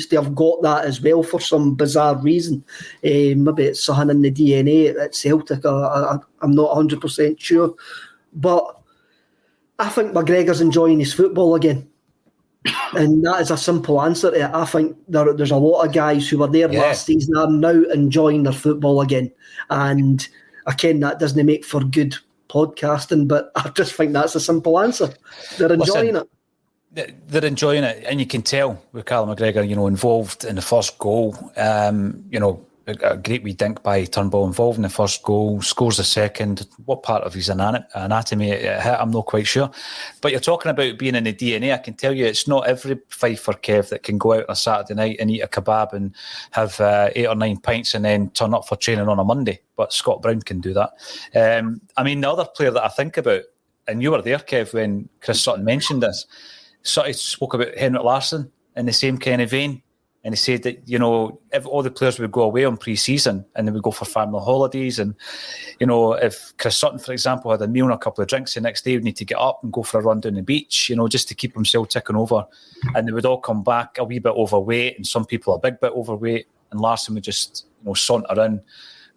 to have got that as well for some bizarre reason. Maybe it's something in the DNA at Celtic. I'm not 100% sure, but I think McGregor's enjoying his football again, and that is a simple answer to it. I think there's a lot of guys who were there last season are now enjoying their football again, and again, that doesn't make for good podcasting, but I just think that's a simple answer. They're enjoying it. They're enjoying it, and you can tell with Callum McGregor, involved in the first goal. A great wee dink by Turnbull, involved in the first goal, scores the second. What part of his anatomy it hit, I'm not quite sure. But you're talking about being in the DNA. I can tell you it's not every fifer, Kev, that can go out on a Saturday night and eat a kebab and have 8 or 9 pints and then turn up for training on a Monday. But Scott Brown can do that. The other player that I think about, and you were there, Kev, when Chris Sutton mentioned this, So he spoke about Henrik Larsson in the same kind of vein. And he said that, if all the players would go away on pre-season and they would go for family holidays, and, if Chris Sutton, for example, had a meal and a couple of drinks, the next day would need to get up and go for a run down the beach, just to keep himself ticking over. And they would all come back a wee bit overweight, and some people a big bit overweight. And Larsson would just, saunter in,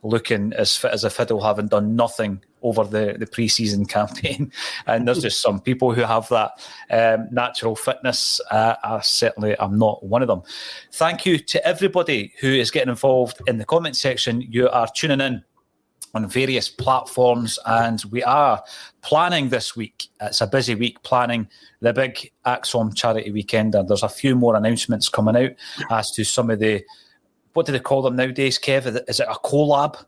looking as fit as a fiddle, having done nothing over the pre-season campaign. And there's just some people who have that natural fitness. I certainly am not one of them. Thank you to everybody who is getting involved in the comment section. You are tuning in on various platforms, and we are planning this week. It's a busy week planning the big ACSOM charity weekend, and there's a few more announcements coming out as to some of the, what do they call them nowadays, Kev? Is it a collab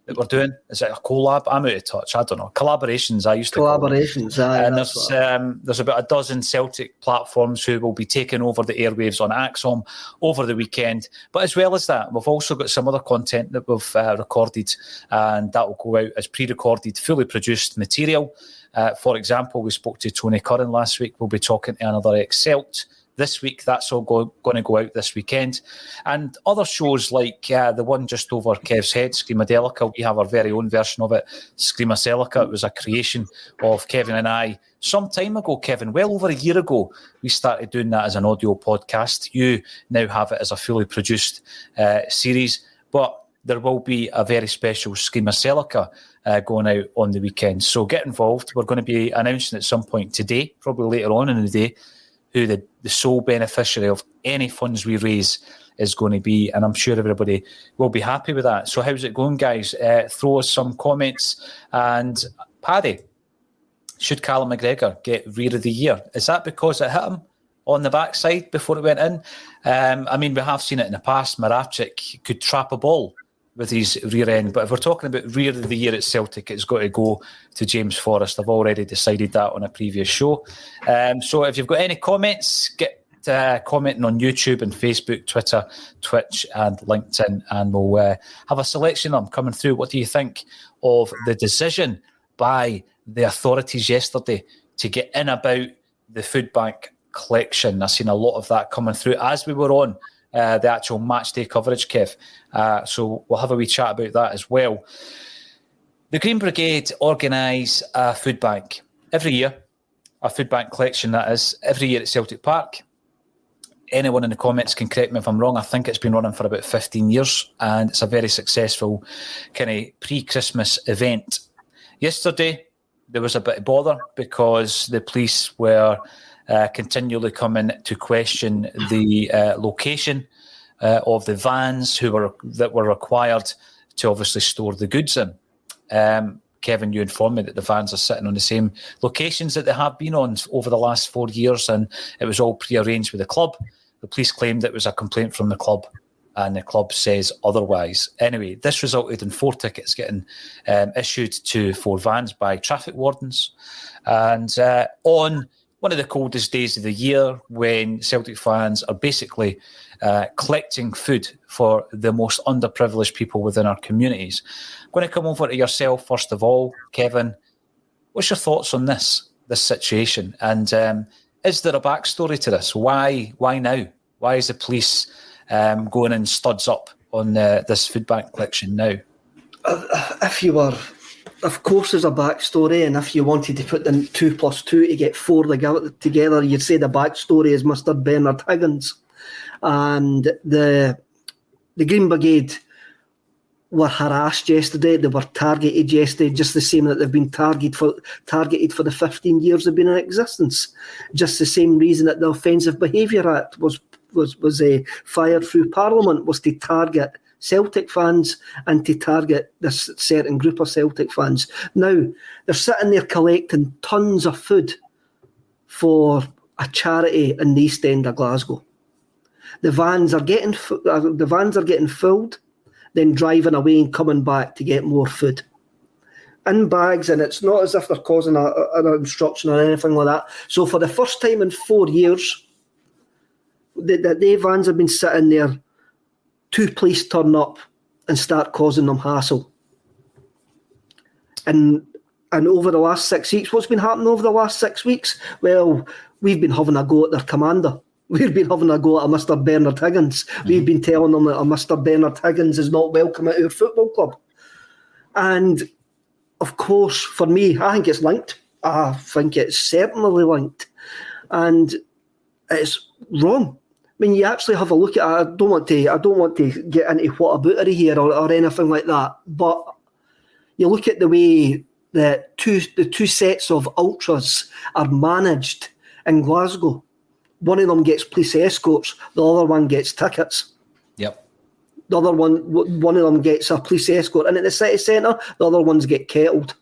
that we're doing? Is it a collab? I'm out of touch. I don't know. Collaborations, I used to call them. Collaborations, aye. And there's about a dozen Celtic platforms who will be taking over the airwaves on ACSOM over the weekend. But as well as that, we've also got some other content that we've recorded, and that will go out as pre-recorded, fully produced material. For example, we spoke to Tony Curran last week. We'll be talking to another ex-Celt this week. That's all going to go out this weekend. And other shows like the one just over Kev's head, Screamadelica, we have our very own version of it, Screamadelica. It was a creation of Kevin and I some time ago, Kevin, well over a year ago. We started doing that as an audio podcast. You now have it as a fully produced series, but there will be a very special Screamadelica going out on the weekend. So get involved. We're going to be announcing at some point today, probably later on in the day, who the sole beneficiary of any funds we raise is going to be, and I'm sure everybody will be happy with that. So how's it going, guys? Throw us some comments. And Paddy, should Callum McGregor get Rear of the Year? Is that because it hit him on the backside before it went in? We have seen it in the past. Moravcik could trap a ball with his rear end, but if we're talking about Rear of the Year at Celtic, it's got to go to James Forrest. I've already decided that on a previous show. So if you've got any comments, get commenting on YouTube and Facebook, Twitter, Twitch and LinkedIn, and we'll have a selection of them coming through. What do you think of the decision by the authorities yesterday to get in about the food bank collection? I've seen a lot of that coming through as we were on the actual match day coverage, Kev. So we'll have a wee chat about that as well. The Green Brigade organise a food bank every year, a food bank collection that is, every year at Celtic Park. Anyone in the comments can correct me if I'm wrong. I think it's been running for about 15 years, and it's a very successful kind of pre-Christmas event. Yesterday, there was a bit of bother because the police were continually coming to question the location of the vans that were required to obviously store the goods in. Kevin, you informed me that the vans are sitting on the same locations that they have been on over the last 4 years, and it was all pre-arranged with the club. The police claimed it was a complaint from the club, and the club says otherwise. Anyway, this resulted in 4 tickets getting issued to 4 vans by traffic wardens. And on one of the coldest days of the year, when Celtic fans are basically collecting food for the most underprivileged people within our communities. I'm going to come over to yourself first of all, Kevin. What's your thoughts on this situation? And is there a backstory to this? Why now? Why is the police going in studs up on this food bank collection now? Of course there's a backstory, and if you wanted to put in 2 plus 2 to get 4 together, you'd say the backstory is Mr. Bernard Higgins. And the Green Brigade were harassed yesterday, they were targeted yesterday, just the same that they've been targeted for the 15 years they've been in existence. Just the same reason that the Offensive Behaviour Act was fired through Parliament, was to target Celtic fans and to target this certain group of Celtic fans. Now, they're sitting there collecting tons of food for a charity in the East End of Glasgow. The vans are getting filled, then driving away and coming back to get more food in bags, and it's not as if they're causing an obstruction or anything like that. So for the first time in 4 years, the vans have been sitting there, 2 police turn up and start causing them hassle. And over the last 6 weeks, what's been happening over the last 6 weeks? Well, we've been having a go at their commander. We've been having a go at a Mr. Bernard Higgins. We've been telling them that a Mr. Bernard Higgins is not welcome at our football club. And, of course, for me, I think it's linked. I think it's certainly linked. And it's wrong. I mean, you actually have a look at it. I don't want to get into whataboutery here or anything like that. But you look at the way that the two sets of ultras are managed in Glasgow. One of them gets police escorts, the other one gets tickets. Yep. The other one of them gets a police escort, and at the city centre, the other ones get kettled.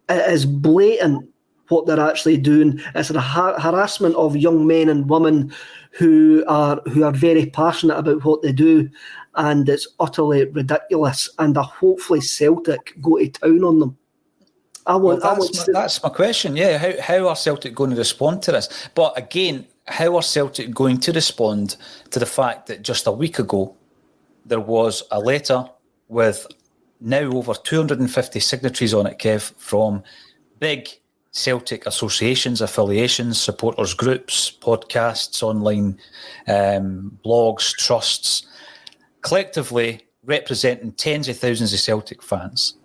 It is blatant what they're actually doing. It's a harassment of young men and women who are very passionate about what they do, and it's utterly ridiculous. And hopefully Celtic go to town on them. That's my question. Yeah, how are Celtic going to respond to this? But again, how are Celtic going to respond to the fact that just a week ago there was a letter with now over 250 signatories on it, Kev, from big Celtic associations, affiliations, supporters groups, podcasts, online blogs, trusts, collectively representing tens of thousands of Celtic fans.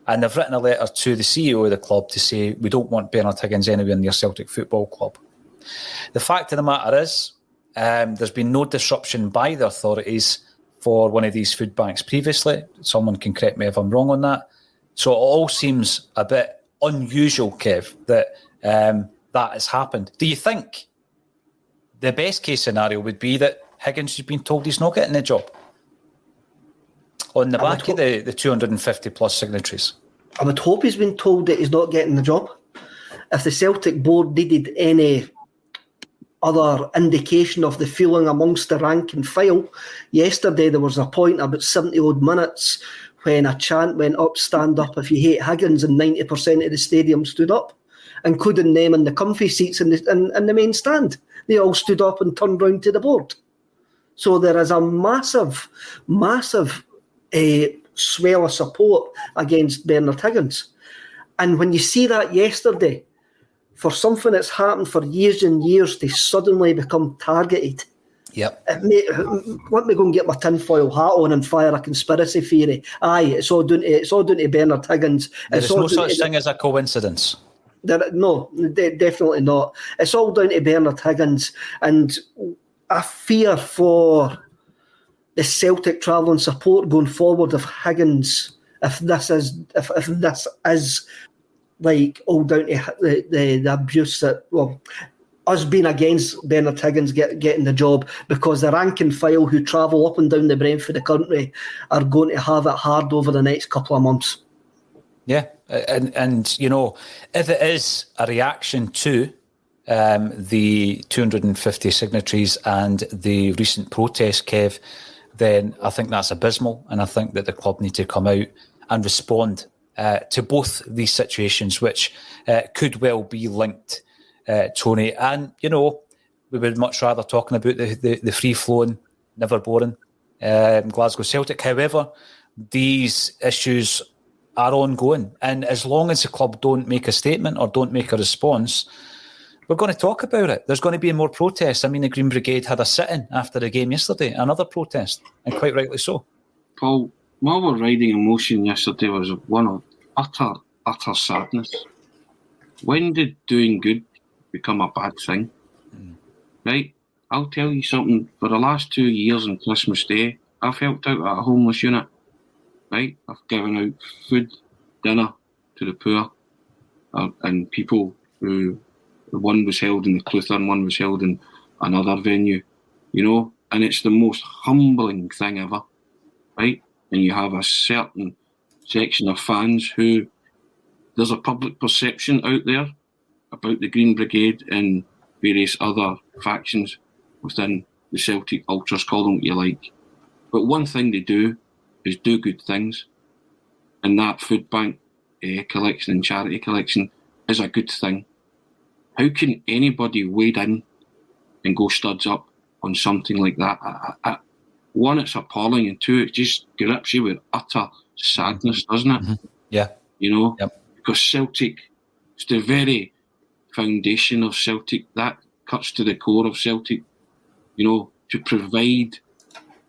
And they've written a letter to the CEO of the club to say, we don't want Bernard Higgins anywhere near Celtic Football Club. The fact of the matter is, there's been no disruption by the authorities for one of these food banks previously. Someone can correct me if I'm wrong on that. So it all seems a bit unusual, Kev, that that has happened. Do you think the best case scenario would be that Higgins has been told he's not getting the job? On the back of the 250 plus signatories. I would hope he's been told that he's not getting the job. If the Celtic board needed any other indication of the feeling amongst the rank and file, yesterday there was a point about 70 odd minutes when a chant went up, stand up if you hate Higgins, and 90% of the stadium stood up, including them in the comfy seats in the main stand. They all stood up and turned round to the board. So there is a massive swell of support against Bernard Higgins. And when you see that yesterday, for something that's happened for years and years to suddenly become targeted, yep. Let me go and get my tinfoil hat on and fire a conspiracy theory. Aye, it's all down to Bernard Higgins. There's no such thing as a coincidence. No, definitely not. It's all down to Bernard Higgins, and I fear for the Celtic travelling support going forward of Higgins, if this is like all down to the abuse that, well, us being against Bernard Higgins getting the job, because the rank and file who travel up and down the Brentford the country are going to have it hard over the next couple of months. Yeah, and you know, if it is a reaction to the 250 signatories and the recent protest, Kev, then I think that's abysmal, and I think that the club need to come out and respond to both these situations, which could well be linked, Tony. And, you know, we would much rather talking about the free-flowing, never boring Glasgow Celtic. However, these issues are ongoing, and as long as the club don't make a statement or don't make a response, we're going to talk about it. There's going to be more protests. I mean, the Green Brigade had a sit-in after the game yesterday, another protest, and quite rightly so. Paul, while we're riding emotion yesterday was one of utter sadness. When did doing good become a bad thing? Right? I'll tell you something. For the last 2 years on Christmas Day, I've helped out at a homeless unit. Right? I've given out food, dinner to the poor, and people who, one was held in the Clutha and one was held in another venue, you know, and it's the most humbling thing ever, right? And you have a certain section of fans who, there's a public perception out there about the Green Brigade and various other factions within the Celtic Ultras, call them what you like. But one thing they do is do good things, and that food bank collection and charity collection is a good thing. How can anybody wade in and go studs up on something like that? One, it's appalling, and two, it just grips you with utter sadness, doesn't it? Mm-hmm. Yeah. You know? Yep. Because Celtic, it's the very foundation of Celtic. That cuts to the core of Celtic. You know, to provide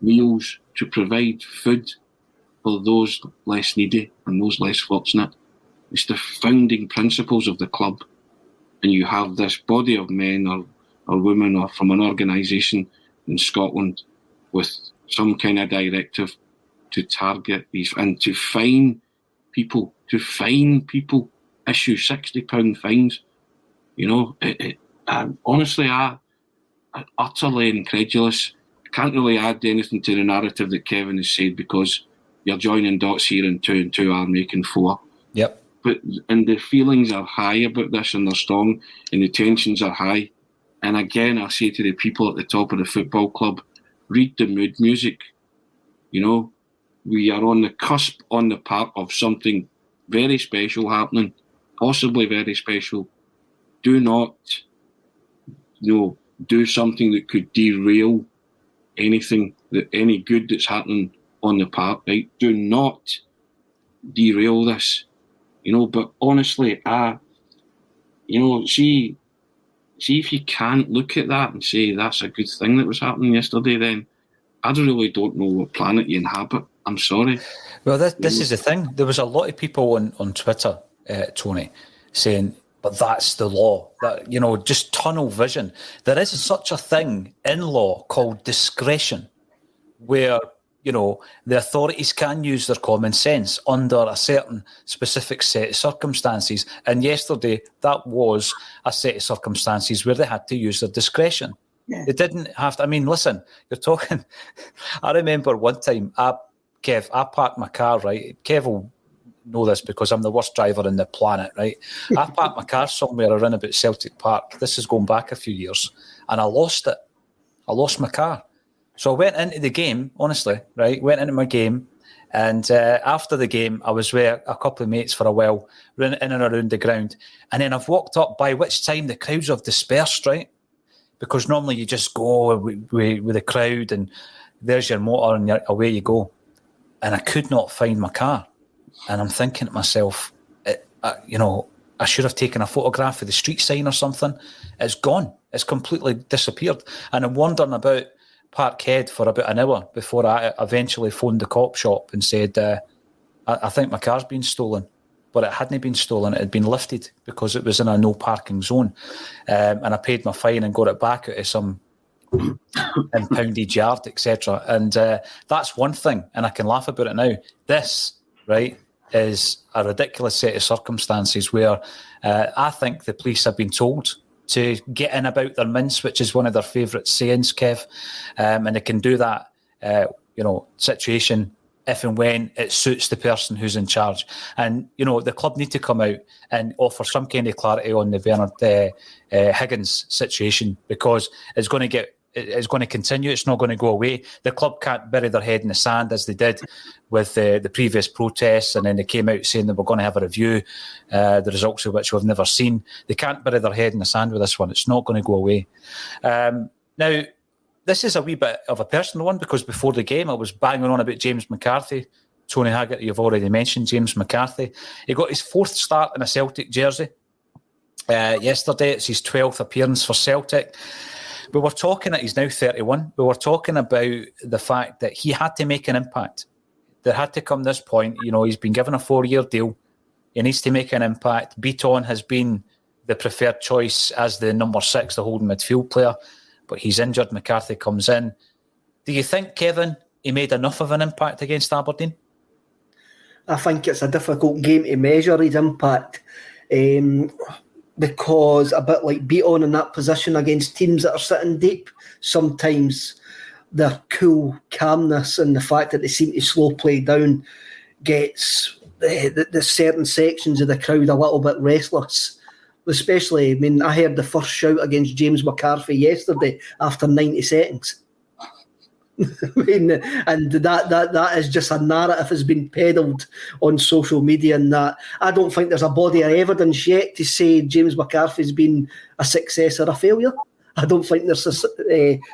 meals, to provide food for those less needy and those less fortunate. It's the founding principles of the club. And you have this body of men or women or from an organisation in Scotland with some kind of directive to target these and to fine people, issue £60 fines. You know, honestly, I'm utterly incredulous. I can't really add anything to the narrative that Kevin has said because you're joining dots here and two are making four. Yep. And the feelings are high about this and they're strong and the tensions are high. And again, I say to the people at the top of the football club, read the mood music. You know, we are on the cusp, on the part of something very special happening, possibly very special. Do not, do something that could derail anything, any good that's happening on the park, right? Do not derail this. But honestly, see if you can't look at that and say that's a good thing that was happening yesterday, then I really don't know what planet you inhabit. I'm sorry. Well, this is the thing. There was a lot of people on Twitter, Tony, saying, but that's the law. That, just tunnel vision. There is such a thing in law called discretion, where the authorities can use their common sense under a certain specific set of circumstances. And yesterday, that was a set of circumstances where they had to use their discretion. Yeah. They didn't have to. I mean, listen, you're talking. I remember one time, I parked my car, right? Kev will know this because I'm the worst driver in the planet, right? I parked my car somewhere around about Celtic Park. This is going back a few years. And I lost it. I lost my car. So I went into the game, honestly, right? Went into my game. And after the game, I was with a couple of mates for a while, in and around the ground. And then I've walked up, by which time the crowds have dispersed, right? Because normally you just go with the crowd and there's your motor and away you go. And I could not find my car. And I'm thinking to myself, I should have taken a photograph of the street sign or something. It's gone. It's completely disappeared. And I'm wandering about Parkhead for about an hour before I eventually phoned the cop shop and said, I think my car's been stolen. But it hadn't been stolen. It had been lifted because it was in a no parking zone. And I paid my fine and got it back out of some impounded yard, etc. And that's one thing. And I can laugh about it now. This, right, is a ridiculous set of circumstances where I think the police have been told to get in about their mince, which is one of their favourite sayings, Kev. And they can do that, situation if and when it suits the person who's in charge. And, the club need to come out and offer some kind of clarity on the Bernard Higgins situation, because it's going to continue. It's not going to go away. The club can't bury their head in the sand as they did with the previous protests, and then they came out saying they were going to have a review, the results of which we've never seen. They can't bury their head in the sand with this one. It's not going to go away. Now, this is a wee bit of a personal one, because before the game I was banging on about James McCarthy. Tony Haggerty, you've already mentioned James McCarthy. He got his 4th start in a Celtic jersey yesterday. It's his 12th appearance for Celtic. We were talking that he's now 31. We were talking about the fact that he had to make an impact. There had to come this point. He's been given a 4-year deal. He needs to make an impact. Beaton has been the preferred choice as the number 6, the holding midfield player, but he's injured. McCarthy comes in. Do you think, Kevin, he made enough of an impact against Aberdeen? I think it's a difficult game to measure his impact. Because a bit like Beaton in that position against teams that are sitting deep, sometimes their cool calmness and the fact that they seem to slow play down gets the certain sections of the crowd a little bit restless. Especially, I heard the first shout against James McCarthy yesterday after 90 seconds. And that is just a narrative that's been peddled on social media, and that I don't think there's a body of evidence yet to say James McCarthy's been a success or a failure. I don't think there's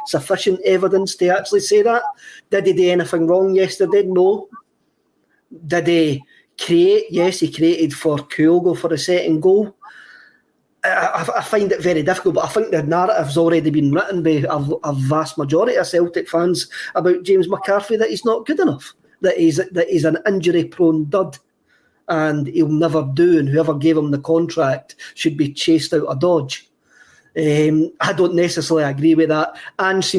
sufficient evidence to actually say that. Did he do anything wrong yesterday? No. Did he create? Yes, he created for Kyogo for the second goal. I find it very difficult, but I think the narrative's already been written by a vast majority of Celtic fans about James McCarthy, that he's not good enough, that he's an injury-prone dud, and he'll never do, and whoever gave him the contract should be chased out of Dodge. I don't necessarily agree with that. Ange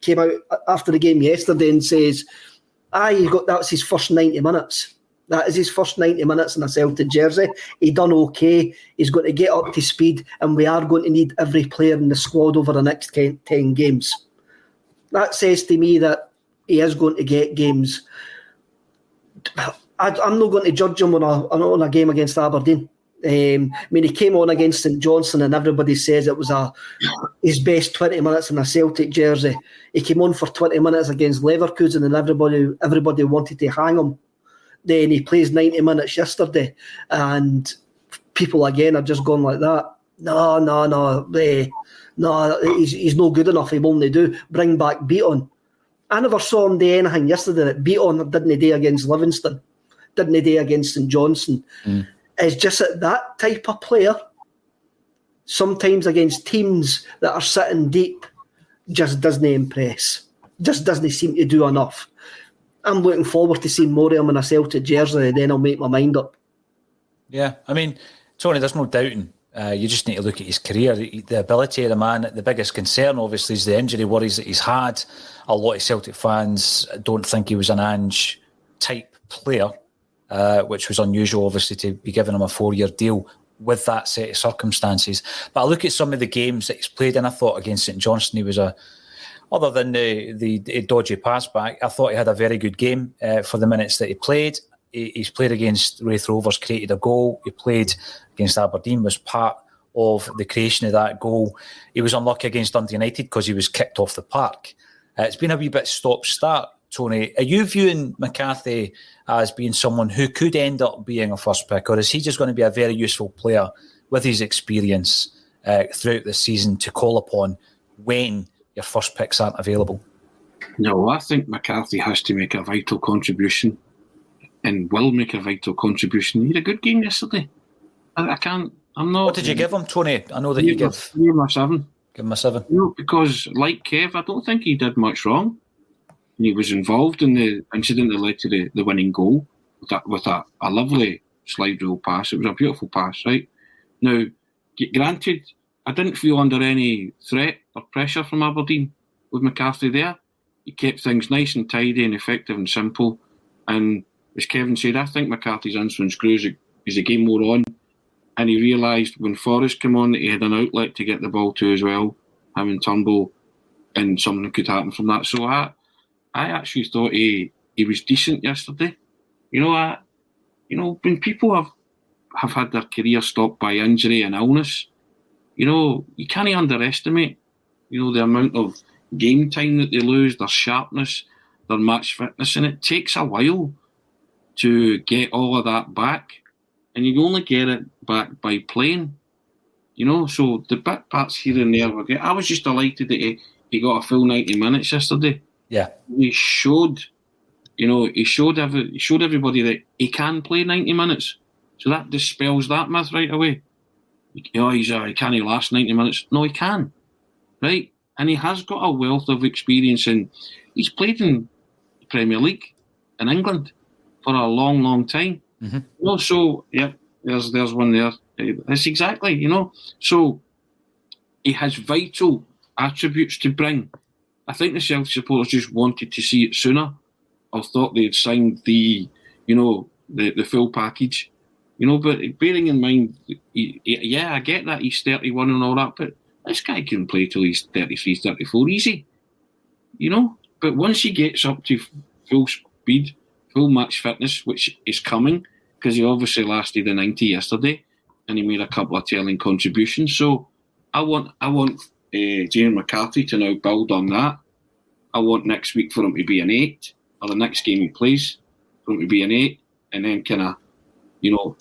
came out after the game yesterday and says, that's his first 90 minutes. That is his first 90 minutes in a Celtic jersey. He done okay. He's going to get up to speed, and we are going to need every player in the squad over the next 10 games. That says to me that he is going to get games. I'm not going to judge him on a game against Aberdeen. He came on against St Johnstone, and everybody says it was his best 20 minutes in a Celtic jersey. He came on for 20 minutes against Leverkusen, and everybody wanted to hang him. Then he plays 90 minutes yesterday, and people again are just going like that. No, he's no good enough. He will only do. Bring back Beaton. I never saw him do anything yesterday that Beaton didn't do against Livingston, didn't do against St Johnstone. It's just that type of player, sometimes against teams that are sitting deep, just doesn't impress. Just doesn't seem to do enough. I'm looking forward to seeing more of him in a Celtic jersey, then I'll make my mind up. Yeah, I mean, Tony, there's no doubting. You just need to look at his career. The ability of the man, the biggest concern, obviously, is the injury worries that he's had. A lot of Celtic fans don't think he was an Ange-type player, which was unusual, obviously, to be giving him a 4-year deal with that set of circumstances. But I look at some of the games that he's played, and I thought against St Johnstone he was other than the dodgy pass back, I thought he had a very good game for the minutes that he played. He's played against Raith Rovers, created a goal. He played against Aberdeen, was part of the creation of that goal. He was unlucky against Dundee United because he was kicked off the park. It's been a wee bit stop-start, Tony. Are you viewing McCarthy as being someone who could end up being a first pick, or is he just going to be a very useful player with his experience throughout the season to call upon when your first picks aren't available? No, I think McCarthy has to make a vital contribution and will make a vital contribution. He had a good game yesterday. I'm not... What did you give him, Tony? I know that you give... Give him a 7. Give him a 7. No, because like Kev, I don't think he did much wrong. He was involved in the incident that led to the winning goal with a lovely slide rule pass. It was a beautiful pass, right? Now, granted, I didn't feel under any threat or pressure from Aberdeen with McCarthy there. He kept things nice and tidy and effective and simple. And as Kevin said, I think McCarthy's influence grew as the game wore on. And he realised when Forrest came on that he had an outlet to get the ball to as well, him and Turnbull, and something could happen from that. So I actually thought he was decent yesterday. When people have had their career stopped by injury and illness, you can't underestimate, the amount of game time that they lose, their sharpness, their match fitness, and it takes a while to get all of that back. And you only get it back by playing, so the bit parts here and there were great. I was just delighted that he got a full 90 minutes yesterday. Yeah. He showed everybody that he can play 90 minutes. So that dispels that myth right away. He can't last 90 minutes. No, he can. Right? And he has got a wealth of experience, and he's played in the Premier League in England for a long, long time. Mm-hmm. So, yeah, there's one there. That's exactly, So he has vital attributes to bring. I think the Celtic supporters just wanted to see it sooner, or thought they'd signed the full package. But bearing in mind, I get that he's 31 and all that, but this guy can play till he's 33, 34 easy. But once he gets up to full speed, full match fitness, which is coming, because he obviously lasted the 90 yesterday, and he made a couple of telling contributions. So I want James McCarthy to now build on that. I want next week for him to be an 8, or the next game he plays for him to be an 8, and then kind of,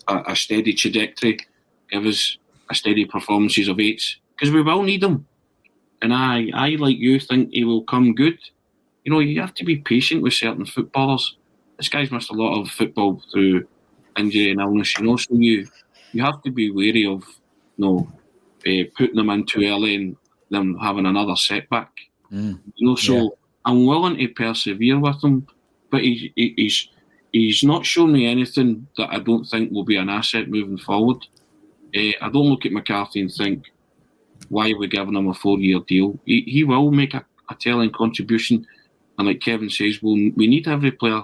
a steady trajectory, give us a steady performances of 8s, because we will need them. And I like you, think he will come good. You have to be patient with certain footballers. This guy's missed a lot of football through injury and illness, so you have to be wary of putting them in too early and them having another setback. So I'm willing to persevere with him, but he's not shown me anything that I don't think will be an asset moving forward. I don't look at McCarthy and think, why are we giving him a 4-year deal? He will make a telling contribution, and like Kevin says, we need every player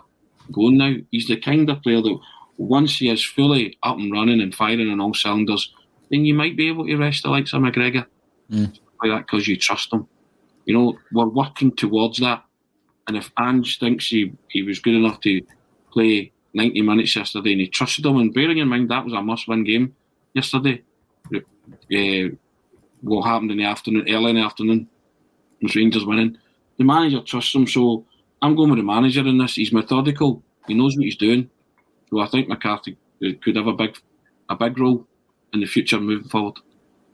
going now. He's the kind of player that once he is fully up and running and firing on all cylinders, then you might be able to rest the likes of McGregor like that because you trust him. We're working towards that. And if Ange thinks he was good enough to play 90 minutes yesterday and he trusted him, and bearing in mind that was a must-win game yesterday, what happened in the afternoon, early in the afternoon, was Rangers winning. The manager trusts him, so I'm going with the manager in this. He's methodical. He knows what he's doing. So I think McCarthy could have a big role in the future moving forward.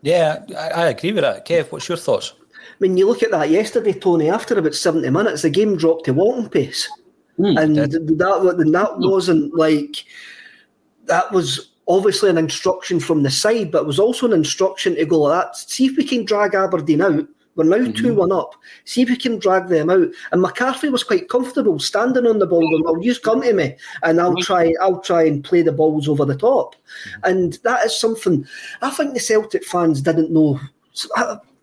Yeah, I agree with that. Kev, what's your thoughts? When you look at that yesterday, Tony, after about 70 minutes, the game dropped to walking pace. And that wasn't like... That was obviously an instruction from the side, but it was also an instruction to go like that. See if we can drag Aberdeen out. We're now 2-1 up. See if we can drag them out. And McCarthy was quite comfortable standing on the ball going, well, you come to me and I'll try and play the balls over the top. And that is something I think the Celtic fans didn't know.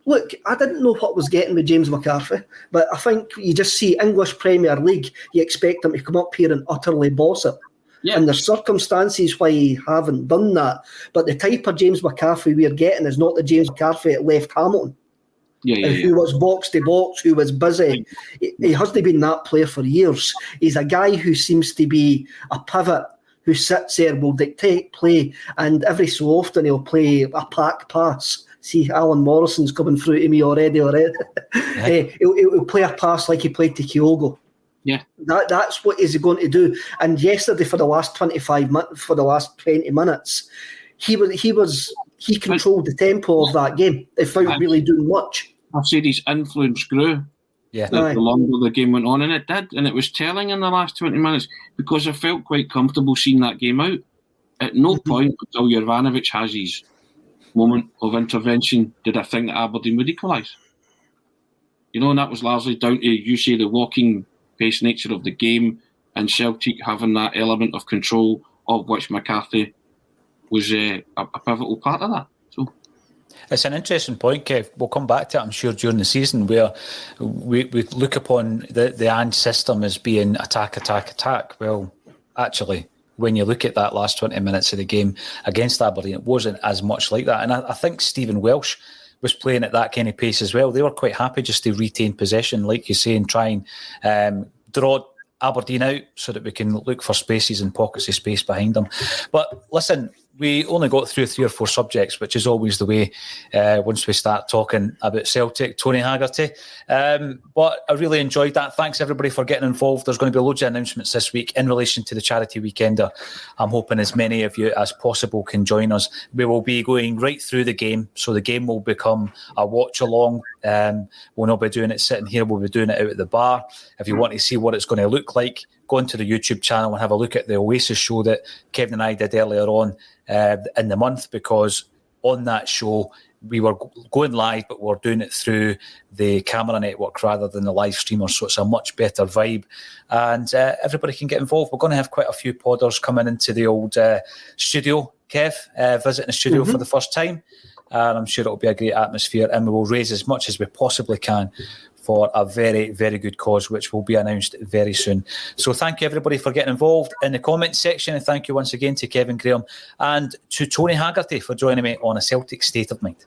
Look, I didn't know what was getting with James McCarthy, but I think you just see English Premier League, you expect him to come up here and utterly boss it. Yeah. And there's circumstances why he haven't done that. But the type of James McCarthy we're getting is not the James McCarthy that left Hamilton. Who was box to box, who was busy. He hasn't been that player for years. He's a guy who seems to be a pivot, who sits there, will dictate play, and every so often he'll play a pack pass. See, Alan Morrison's coming through to me already. He'll play a pass like he played to Kyogo. Yeah, that's what he's going to do. And yesterday, for the last 20 minutes, he controlled the tempo of that game without really doing much. I've said his influence grew. Yeah, the longer the game went on, and it did, and it was telling in the last 20 minutes because I felt quite comfortable seeing that game out. At no point until Jurvanovic has his moment of intervention did I think that Aberdeen would equalise. And that was largely down to, you say, the walking pace nature of the game and Celtic having that element of control, of which McCarthy was a pivotal part of that. So it's an interesting point, Kev. We'll come back to it, I'm sure, during the season, where we look upon the Ange system as being attack. Well, actually, when you look at that last 20 minutes of the game against Aberdeen, it wasn't as much like that. And I think Stephen Welsh was playing at that kind of pace as well. They were quite happy just to retain possession, like you say, and try and draw Aberdeen out so that we can look for spaces and pockets of space behind them. But listen, we only got through 3 or 4 subjects, which is always the way once we start talking about Celtic, Tony Haggerty. But I really enjoyed that. Thanks everybody for getting involved. There's going to be loads of announcements this week in relation to the charity weekender. I'm hoping as many of you as possible can join us. We will be going right through the game, so the game will become a watch along. We'll not be doing it sitting here, we'll be doing it out at the bar. If you want to see what it's going to look like, go into the YouTube channel and have a look at the Oasis show that Kevin and I did earlier on in the month, because on that show we were going live, but we're doing it through the camera network rather than the live streamer, so it's a much better vibe, and everybody can get involved. We're going to have quite a few podders coming into the old studio, Kev, visiting the studio for the first time, and I'm sure it'll be a great atmosphere, and we will raise as much as we possibly can for a very, very good cause, which will be announced very soon. So thank you, everybody, for getting involved in the comments section, and thank you once again to Kevin Graham and to Tony Haggerty for joining me on A Celtic State of Mind.